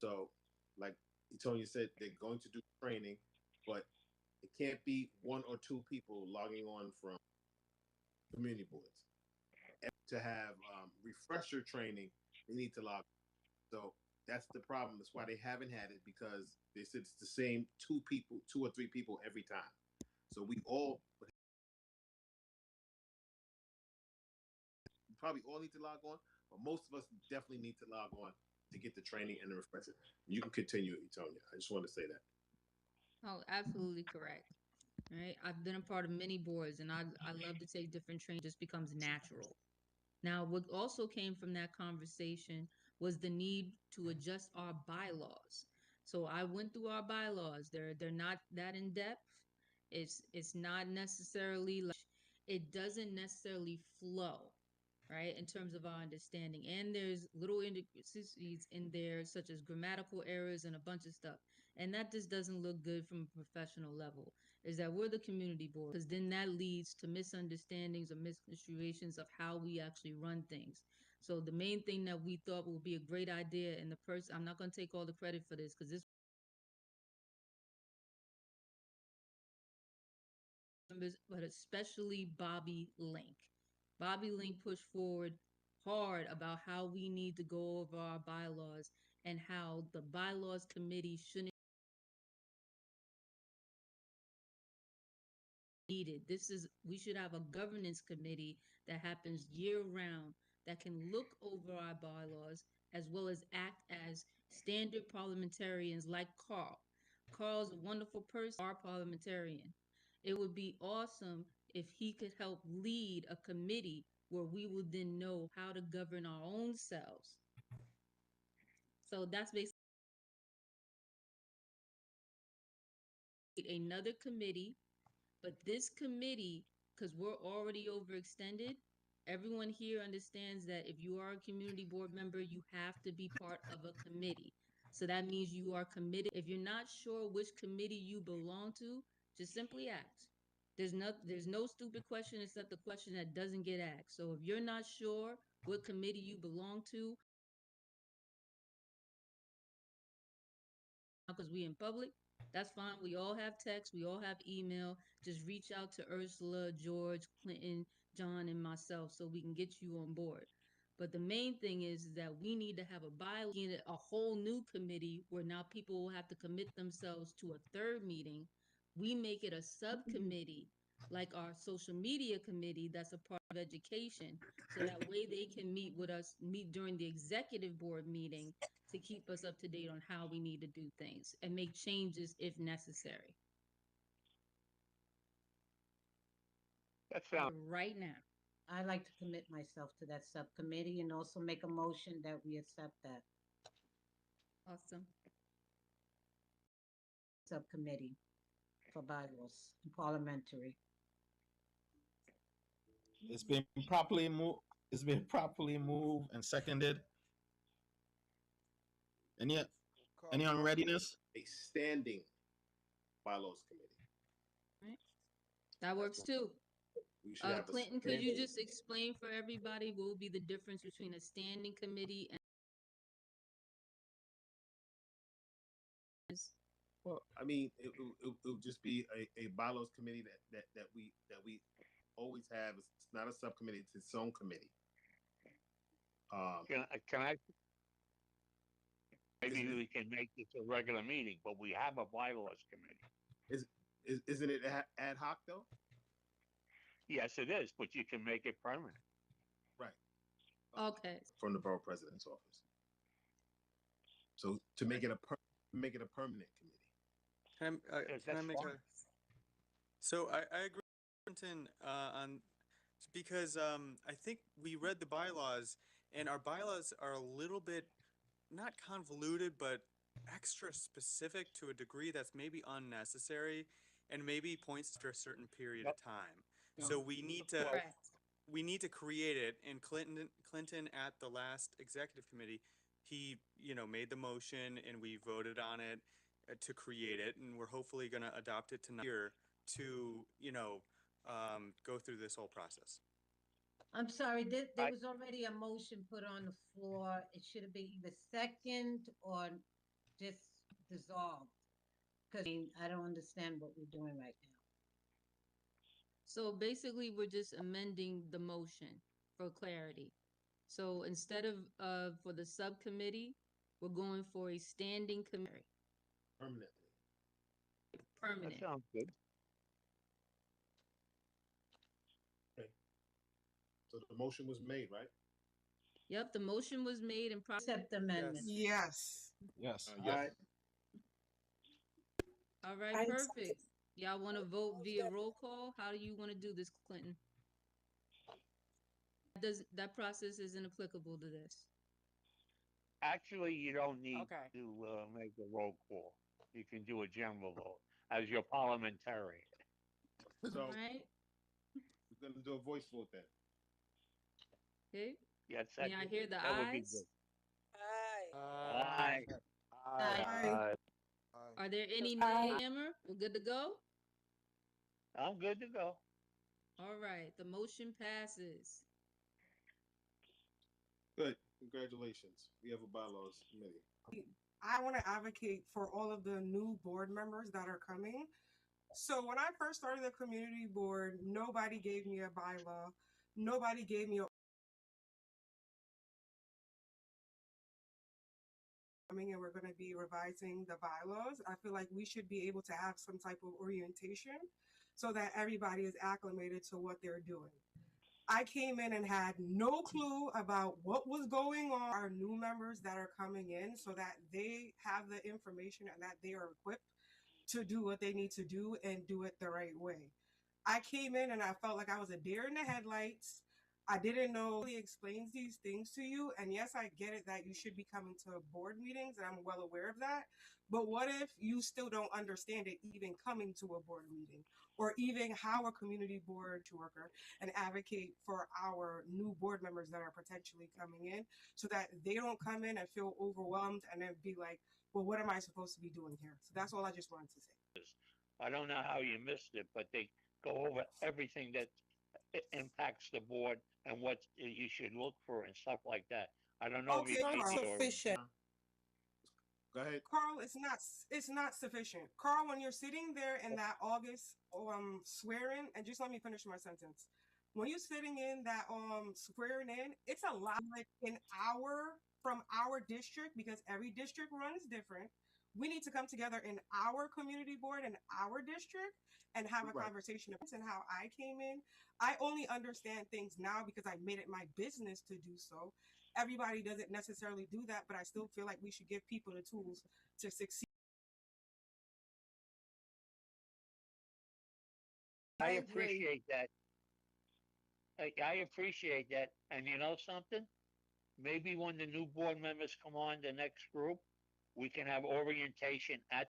So, like Tonya said, they're going to do training, but it can't be 1 or 2 people logging on from community boards. To have refresher training, they need to log. So that's the problem. That's why they haven't had it, because they said it's the same 2 or 3 people every time. So we probably all need to log on, but most of us definitely need to log on to get the training and the refresher. You can continue, Etonia. I just want to say that. Oh, absolutely correct. Right. I've been a part of many boards and I love to take different training. It just becomes natural. Now, what also came from that conversation was the need to adjust our bylaws. So I went through our bylaws. They're not that in depth. It's not necessarily like it doesn't necessarily flow, right, in terms of our understanding. And there's little intricacies in there, such as grammatical errors and a bunch of stuff. And that just doesn't look good from a professional level. Is that we're the community board, because then that leads to misunderstandings or misconstruations of how we actually run things. So the main thing that we thought would be a great idea, and the person, I'm not going to take all the credit for this because this but especially Bobby Link. Bobby Link pushed forward hard about how we need to go over our bylaws and how the bylaws committee shouldn't needed. We should have a governance committee that happens year round that can look over our bylaws as well as act as standard parliamentarians like Carl. Carl's a wonderful person, our parliamentarian. It would be awesome if he could help lead a committee where we would then know how to govern our own selves. So that's basically another committee, but this committee, because we're already overextended, everyone here understands that if you are a community board member, you have to be part of a committee. So that means you are committed. If you're not sure which committee you belong to, just simply ask. There's no stupid question except the question that doesn't get asked. So if you're not sure what committee you belong to, because we in public, that's fine. We all have text, we all have email. Just reach out to Ursula, George, Clinton, John, and myself so we can get you on board. But the main thing is that we need to have a whole new committee where now people will have to commit themselves to a third meeting. We make it a subcommittee like our social media committee that's a part of education. So that way they can meet with us, meet during the executive board meeting to keep us up to date on how we need to do things and make changes if necessary. That sounds right now. I like to commit myself to that subcommittee and also make a motion that we accept that Awesome. subcommittee for bylaws and parliamentary. It's been properly moved. It's been properly moved and seconded. Any unreadiness? A standing bylaws committee. Right. That works too. We should have Clinton, could you just explain for everybody what will be the difference between a standing committee and Well, I mean, it'll just be a bylaws committee that we always have. It's not a subcommittee; it's its own committee. can I maybe we can make this a regular meeting, but we have a bylaws committee. Isn't it ad hoc though? Yes, it is, but you can make it permanent. Right. Okay. From the borough president's office. So to make it a permanent committee. Can I make a? So I agree with Clinton on because I think we read the bylaws and our bylaws are a little bit not convoluted but extra specific to a degree that's maybe unnecessary and maybe points to a certain period of time. So we need to create it. And Clinton at the last executive committee, he made the motion and we voted on it to create it, and we're hopefully going to adopt it tonight here to go through this whole process. I'm sorry, there was already a motion put on the floor. It should have been either second or just dissolved. Because I don't understand what we're doing right now. So basically, we're just amending the motion for clarity. So instead of for the subcommittee, we're going for a standing committee. Permanently. Permanent. That sounds good. Okay. So the motion was made, right? Yep, the motion was made and accept the amendment. Yes. Yes. Yes. All right, perfect. Y'all want to vote via roll call? How do you want to do this, Clinton? That process isn't applicable to this? Actually, you don't need to make a roll call. You can do a general vote as your parliamentarian. So all right. We're going to do a voice vote then. Okay. Yes, May I hear the ayes? Aye. Aye. Are there any nays? We're good to go? I'm good to go. All right, the motion passes. Good. Congratulations. We have a bylaws committee. I want to advocate for all of the new board members that are coming. So when I first started the community board, nobody gave me a bylaw. Nobody gave me a and we're going to be revising the bylaws. I feel like we should be able to have some type of orientation so that everybody is acclimated to what they're doing. I came in and had no clue about what was going on. Our new members that are coming in so that they have the information and that they are equipped to do what they need to do and do it the right way. I came in and I felt like I was a deer in the headlights. I didn't know he explains these things to you. And yes, I get it that you should be coming to board meetings, and I'm well aware of that. But what if you still don't understand it, even coming to a board meeting, or even how a community board worker and advocate for our new board members that are potentially coming in so that they don't come in and feel overwhelmed and then be like, well, what am I supposed to be doing here? So that's all I just wanted to say. I don't know how you missed it, but they go over everything that impacts the board and what you should look for and stuff like that. I don't know if you Okay, need Carl. the Sufficient. Go ahead. Carl, it's not sufficient. Carl, when you're sitting there in that August swearing, and just let me finish my sentence. When you're sitting in that swearing in, it's a lot like in our from our district because every district runs different. We need to come together in our community board and our district and have a Right. conversation and how I came in. I only understand things now because I made it my business to do so. Everybody doesn't necessarily do that, but I still feel like we should give people the tools to succeed. I appreciate that. I appreciate that. And you know something? Maybe when the new board members come on the next group, we can have orientation at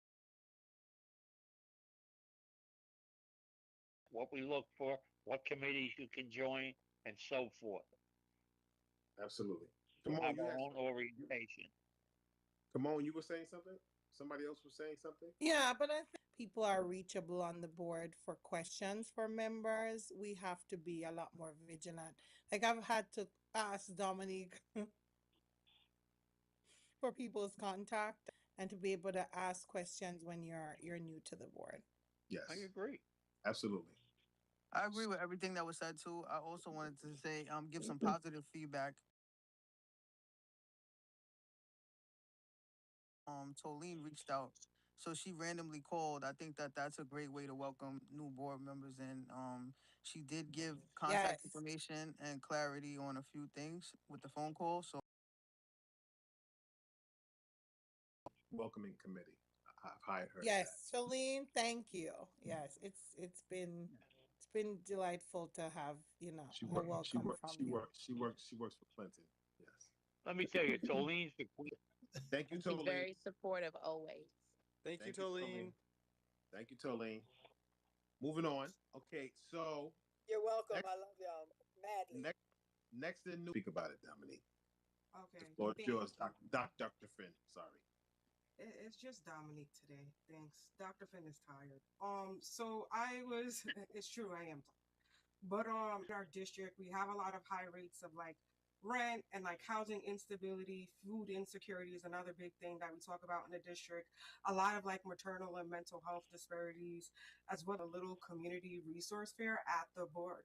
what we look for, what committees you can join, and so forth. Absolutely. We'll Come on, have you our had, own orientation. come on, you were saying something? Somebody else was saying something? Yeah, but I think people are reachable on the board for questions for members. We have to be a lot more vigilant. Like I've had to ask Dominique for people's contact and to be able to ask questions when you're new to the board. Yes. I agree. Absolutely. I agree with everything that was said too. I also wanted to say, give some positive feedback. Tolene reached out, so she randomly called. I think that that's a great way to welcome new board members, and she did give contact Yes. information and clarity on a few things with the phone call. So Welcoming committee. I've hired her. Yes, Shalene, thank you. Yes, it's been delightful to have, She a works. She welcome works. from She you. works. She works. She works for Clinton. Yes. Let me tell you, Tolene's the queen. Thank you, And she's Tolene. very supportive always. Thank you, Thank you, Tolene. Thank you, Tolene. Moving on. Okay, so You're welcome. next, I love y'all madly. next in new. Speak about it, Dominique. Okay. The floor is Thank yours, you. Dr. Finn. Sorry. It's just Dominique today. Thanks. Dr. Finn is tired. So I was it's true, I am. But in our district we have a lot of high rates of like rent and like housing instability, food insecurity is another big thing that we talk about in the district. A lot of like maternal and mental health disparities, as well as a little community resource fair at the board.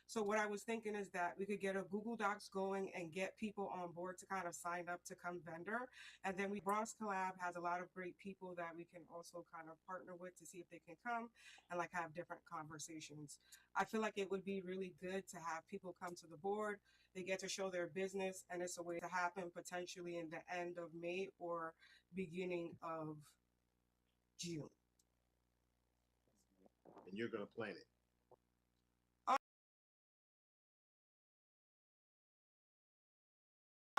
So what I was thinking is that we could get a Google Docs going and get people on board to kind of sign up to come vendor. And then Bronx Collab has a lot of great people that we can also kind of partner with to see if they can come and like have different conversations. I feel like it would be really good to have people come to the board. They get to show their business, and it's a way to happen potentially in the end of May or beginning of June. And you're gonna plan it.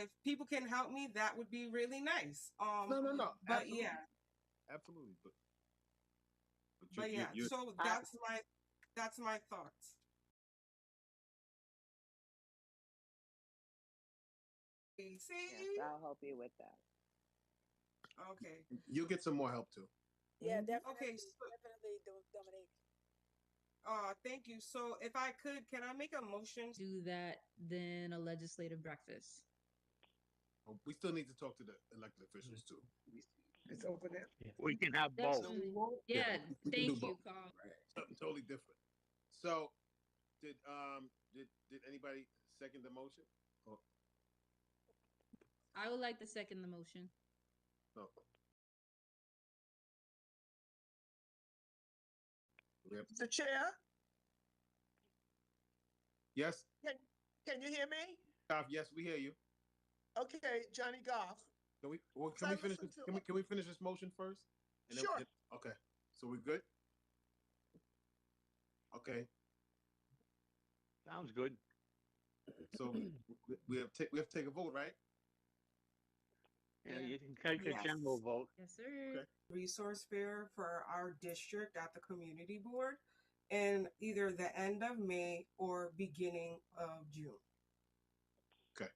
If people can help me, that would be really nice. No. But Absolutely. yeah, Absolutely. but yeah. You're So that's my thoughts. See? Yes, I'll help you with that. Okay. you'll get some more help too. Yeah, Okay. definitely, So, definitely, Dominique. thank you. So if I could, can I make a motion? Do that, then a legislative breakfast. We still need to talk to the elected officials too. it's over there. We can have both. Definitely. Yeah, Yeah, we can do thank you, both. Carl. Something totally different. So, did anybody second the motion? Oh, I would like to second the motion. no. Mr. Chair, Yes, can you hear me? Goff. Yes, we hear you. Okay, Johnny Goff. Can we finish this? Can we finish this motion first? And Sure. Okay. So we're good. Okay. Sounds good. So we have to take a vote, right? Yeah, you can take a general vote. Yes, sir. Okay. Resource fair for our district at the community board in either the end of May or beginning of June. Okay.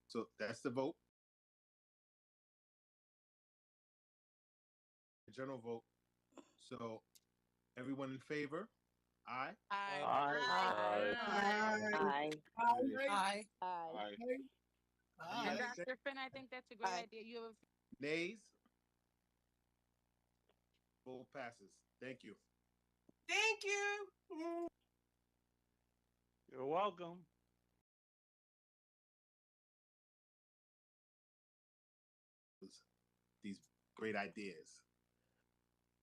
So that's the vote. General vote. So everyone in favor? Aye. Aye. Aye. Aye. And Dr. Finn, I think that's a great idea. You have Nays? Vote passes. Thank you. Thank you. You're welcome. These great ideas.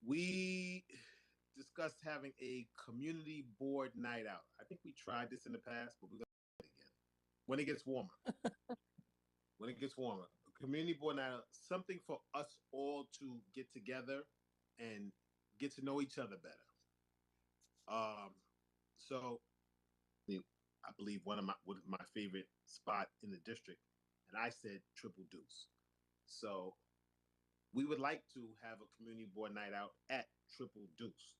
We discussed having a community board night out. I think we tried this in the past, but we're going to do it again when it gets warmer. When it gets warmer, a community board night out, something for us all to get together and get to know each other better. So I believe one of my favorite spot in the district, and I said Triple Deuce. So we would like to have a community board night out at Triple Deuce.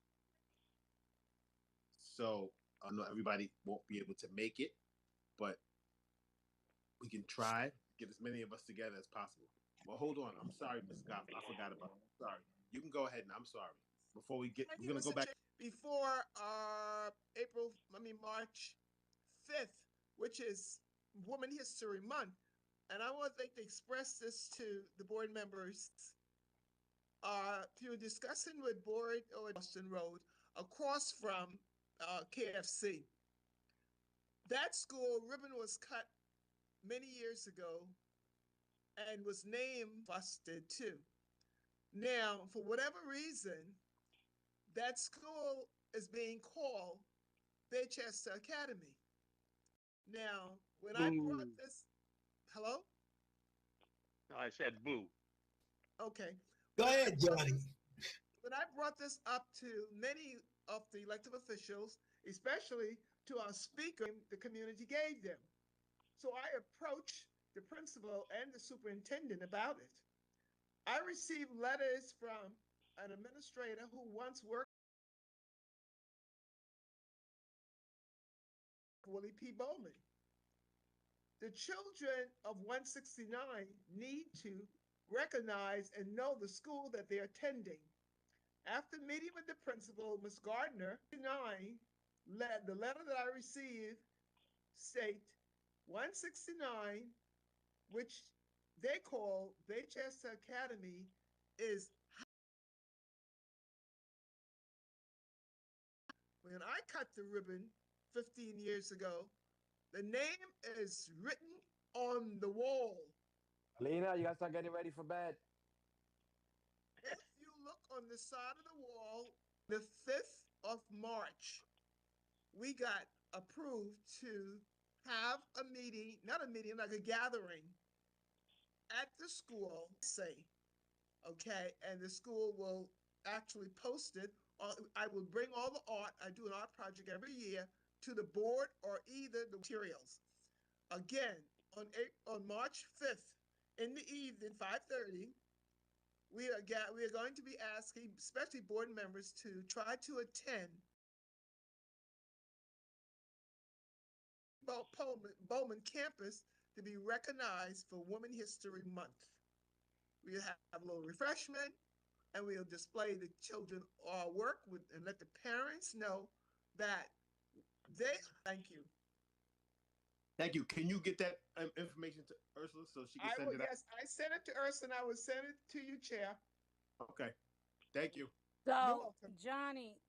So I know everybody won't be able to make it, but we can try, get as many of us together as possible. Well, hold on. I'm sorry, Ms. Goff. I forgot about it. Sorry. You can go ahead now. I'm sorry. Before we get, we're going to go back. Before March 5th, which is Women History Month. And I would like to express this to the board members through discussing with board or Boston Road across from KFC. That school ribbon was cut many years ago and was named busted too. Now, for whatever reason, that school is being called Baychester Academy. Now, when I brought this, hello? No, I said boo. Okay. Go ahead, Johnny. When I brought this up to many of the elected officials, especially to our speaker, the community gave them. So I approached the principal and the superintendent about it. I received letters from an administrator who once worked for Willie P. Bowman. The children of 169 need to recognize and know the school that they're attending. After meeting with the principal, Ms. Gardner, the letter that I received state 169, which they call Baychester Academy, is when I cut the ribbon 15 years ago, the name is written on the wall. Lena, you gotta start getting ready for bed. If you look on the side of the wall, the 5th of March, we got approved to have a meeting, not a meeting, like a gathering at the school, okay, and the school will actually post it. I will bring all the art, I do an art project every year, to the board or either the materials. Again, on March 5th, in the evening, 5:30, we are going to be asking, especially board members, to try to attend Bowman campus to be recognized for Women History Month. We'll have a little refreshment, and we'll display the children work and let the parents know that they. Thank you. Thank you. Can you get that information to Ursula so she can send it out? Yes, I sent it to Ursula, and I will send it to you, Chair. Okay. Thank you. So, Johnny,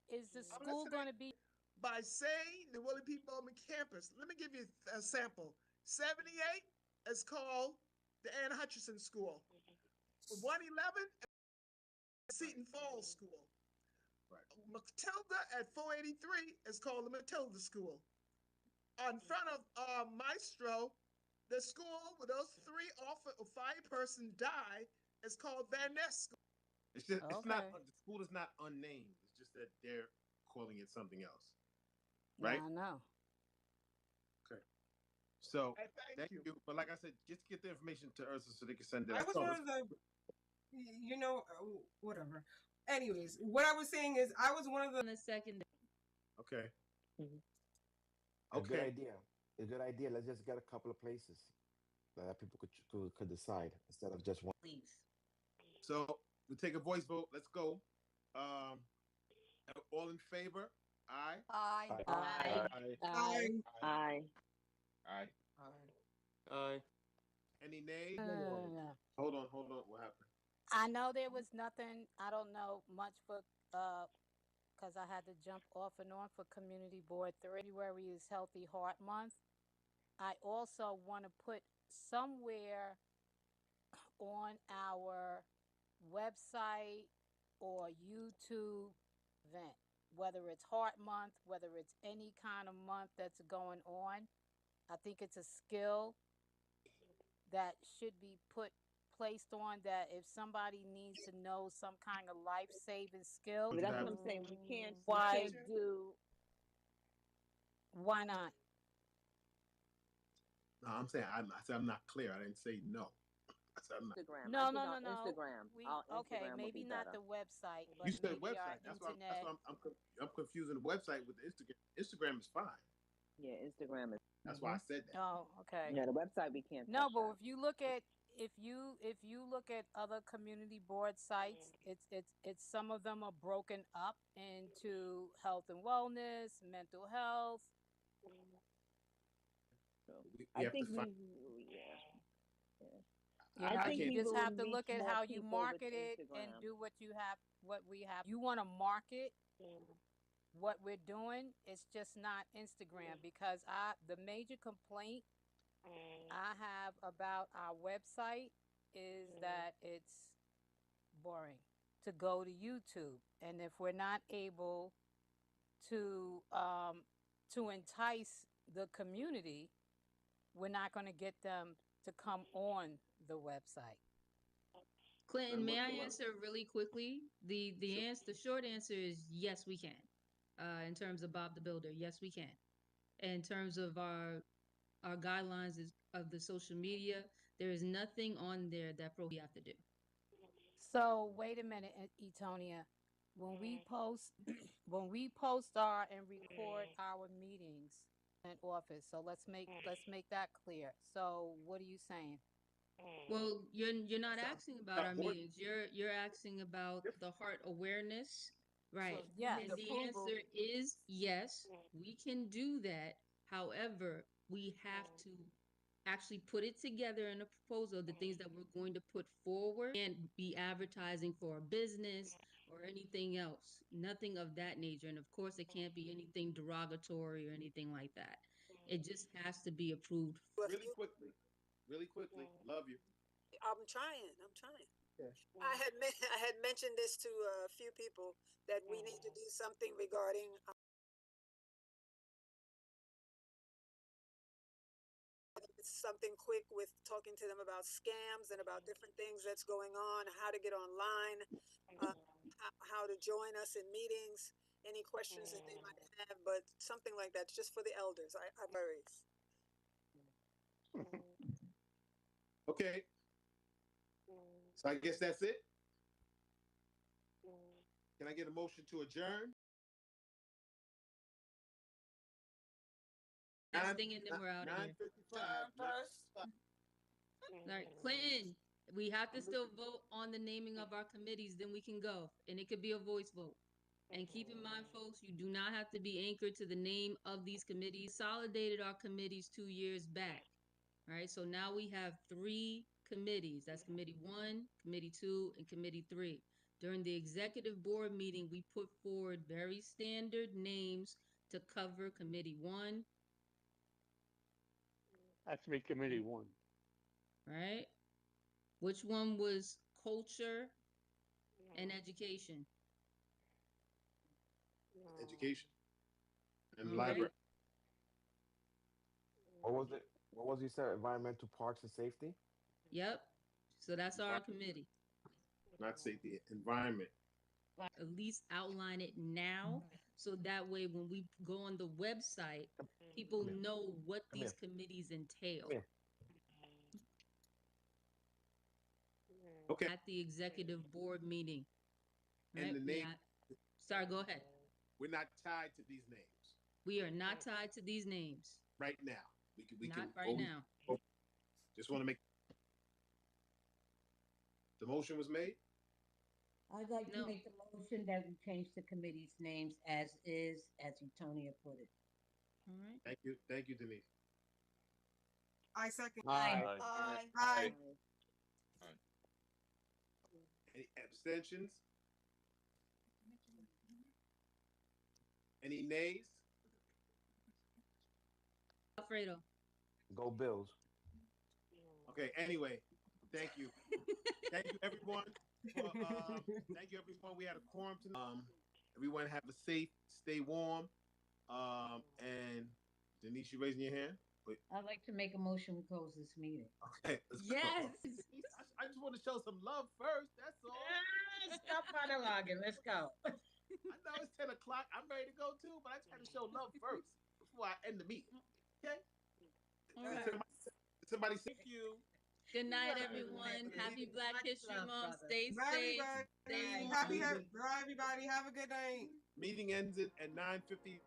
is the I'm school listening. going to be? By saying the Willie P. Bowman campus, let me give you a sample. 78 is called the Ann Hutchinson School. 111 Seton Falls School. Right. Matilda at 483 is called the Matilda School. In front of Maestro, the school where those three fire person died is called Van Ness School. It's just it's not Okay. the school is not unnamed. It's just that they're calling it something else, Yeah, right? I know. Okay. So Hey, thank you. But like I said, just get the information to Ursa so they can send it. I was one of the, whatever. Anyways, what I was saying is I was one of the second. Okay. A good Okay. idea. A good idea. Let's just get a couple of places that people could decide instead of just one. Please. So we take a voice vote. Let's go. All in favor? Aye. Aye. Aye. Aye. Aye. Aye. Aye. Aye. Any nays? Uh, Hold on. What happened? I know there was nothing. I don't know much for because I had to jump off and on for Community Board 3. February is Healthy Heart Month. I also want to put somewhere on our website or YouTube event, whether it's Heart Month, whether it's any kind of month that's going on. I think it's a skill that should be placed on, that if somebody needs to know some kind of life-saving skill, But that's what I'm saying. We can't. why We can't why not? No, I'm saying I said I'm not clear. I didn't say no. I said I'm not. Instagram. No, I think no, on no, no. Instagram. Our Okay, Instagram will maybe be not better. the website, but You said maybe our website. That's why internet. I'm confusing the website with the Instagram. Instagram is fine. Yeah, Instagram is. That's why I said that. Oh, okay. Yeah, the website we can't. No, touch but that. if you look at if you look at other community board sites, it's some of them are broken up into health and wellness, mental health. So We I have think to find. yeah. You I know, think you we just will have to reach look at more how you people with market it and Instagram. do what we have. You want to market what we're doing, it's just not Instagram, because the major complaint I have about our website is that it's boring to go to YouTube, and if we're not able to entice the community, we're not going to get them to come on the website. Clinton, None may I whatsoever. answer really quickly? The Sure. the short answer is yes, we can. In terms of Bob the Builder, yes, we can. In terms of our guidelines of the social media, there is nothing on there that we have to do. So wait a minute, Etonia. When we post, when we post and record our meetings in office, so let's make that clear. So what are you saying? Well, you're not So, asking about our board- meetings. You're asking about the heart awareness, right? Yes. And the answer is yes, we can do that. However, we have to actually put it together in a proposal, the things that we're going to put forward, and be advertising for a business or anything else. Nothing of that nature. And of course, it can't be anything derogatory or anything like that. It just has to be approved. really quickly. Love you. I'm trying. I'm trying. Yeah. I had mentioned this to a few people that we need to do something regarding something quick with talking to them about scams and about different things that's going on, how to get online, how to join us in meetings, any questions that they might have, but something like that just for the elders. I worries. Okay. So I guess that's it. Can I get a motion to adjourn? Next thing, and then we're out of here. 9:55. All right, Clinton, we have to still vote on the naming of our committees, then we can go. And it could be a voice vote. And keep in mind, folks, you do not have to be anchored to the name of these committees. Consolidated our committees 2 years back. All right, so now we have 3 committees. That's Committee 1, Committee 2, and Committee 3. During the executive board meeting, we put forward very standard names to cover Committee 1. That's me, Committee 1. Right? Which one was culture and education? education, and All right. library. What was it? What was you said? Environmental parks and safety. Yep. So that's our committee. Not safety, environment. At least outline it now, so that way when we go on the website, people Come here. know what Come these here. committees entail. Come here. Okay. At the executive board meeting. And Right? the name. Sorry, go ahead. We're not tied to these names We are not tied to these names. right now. We Not can right always- now. Just want to make. The motion was made. I'd like No. to make the motion that we change the committee's names as is, as Utonia put it. All right. Thank you, Denise. I second. Aye. Aye. Any abstentions? Any nays? Alfredo. Go Bills. Okay. Anyway, thank you. Thank you, everyone. Thank you, everyone. We had a quorum tonight. Everyone have a safe, stay warm. And Denise, you raising your hand? Wait. I'd like to make a motion we close this meeting. Okay. Let's go. Yes. I just want to show some love first. That's all. Stop monologuing. Let's go. I know it's 10 o'clock. I'm ready to go too, but I just got to show love first before I end the meeting. Okay? All right. Somebody thank you. Good night, everyone. Happy Black History Month. Stay Bye, safe. everybody. Stay Happy, warm. bye, everybody. Have a good night. Meeting ends at 9:50.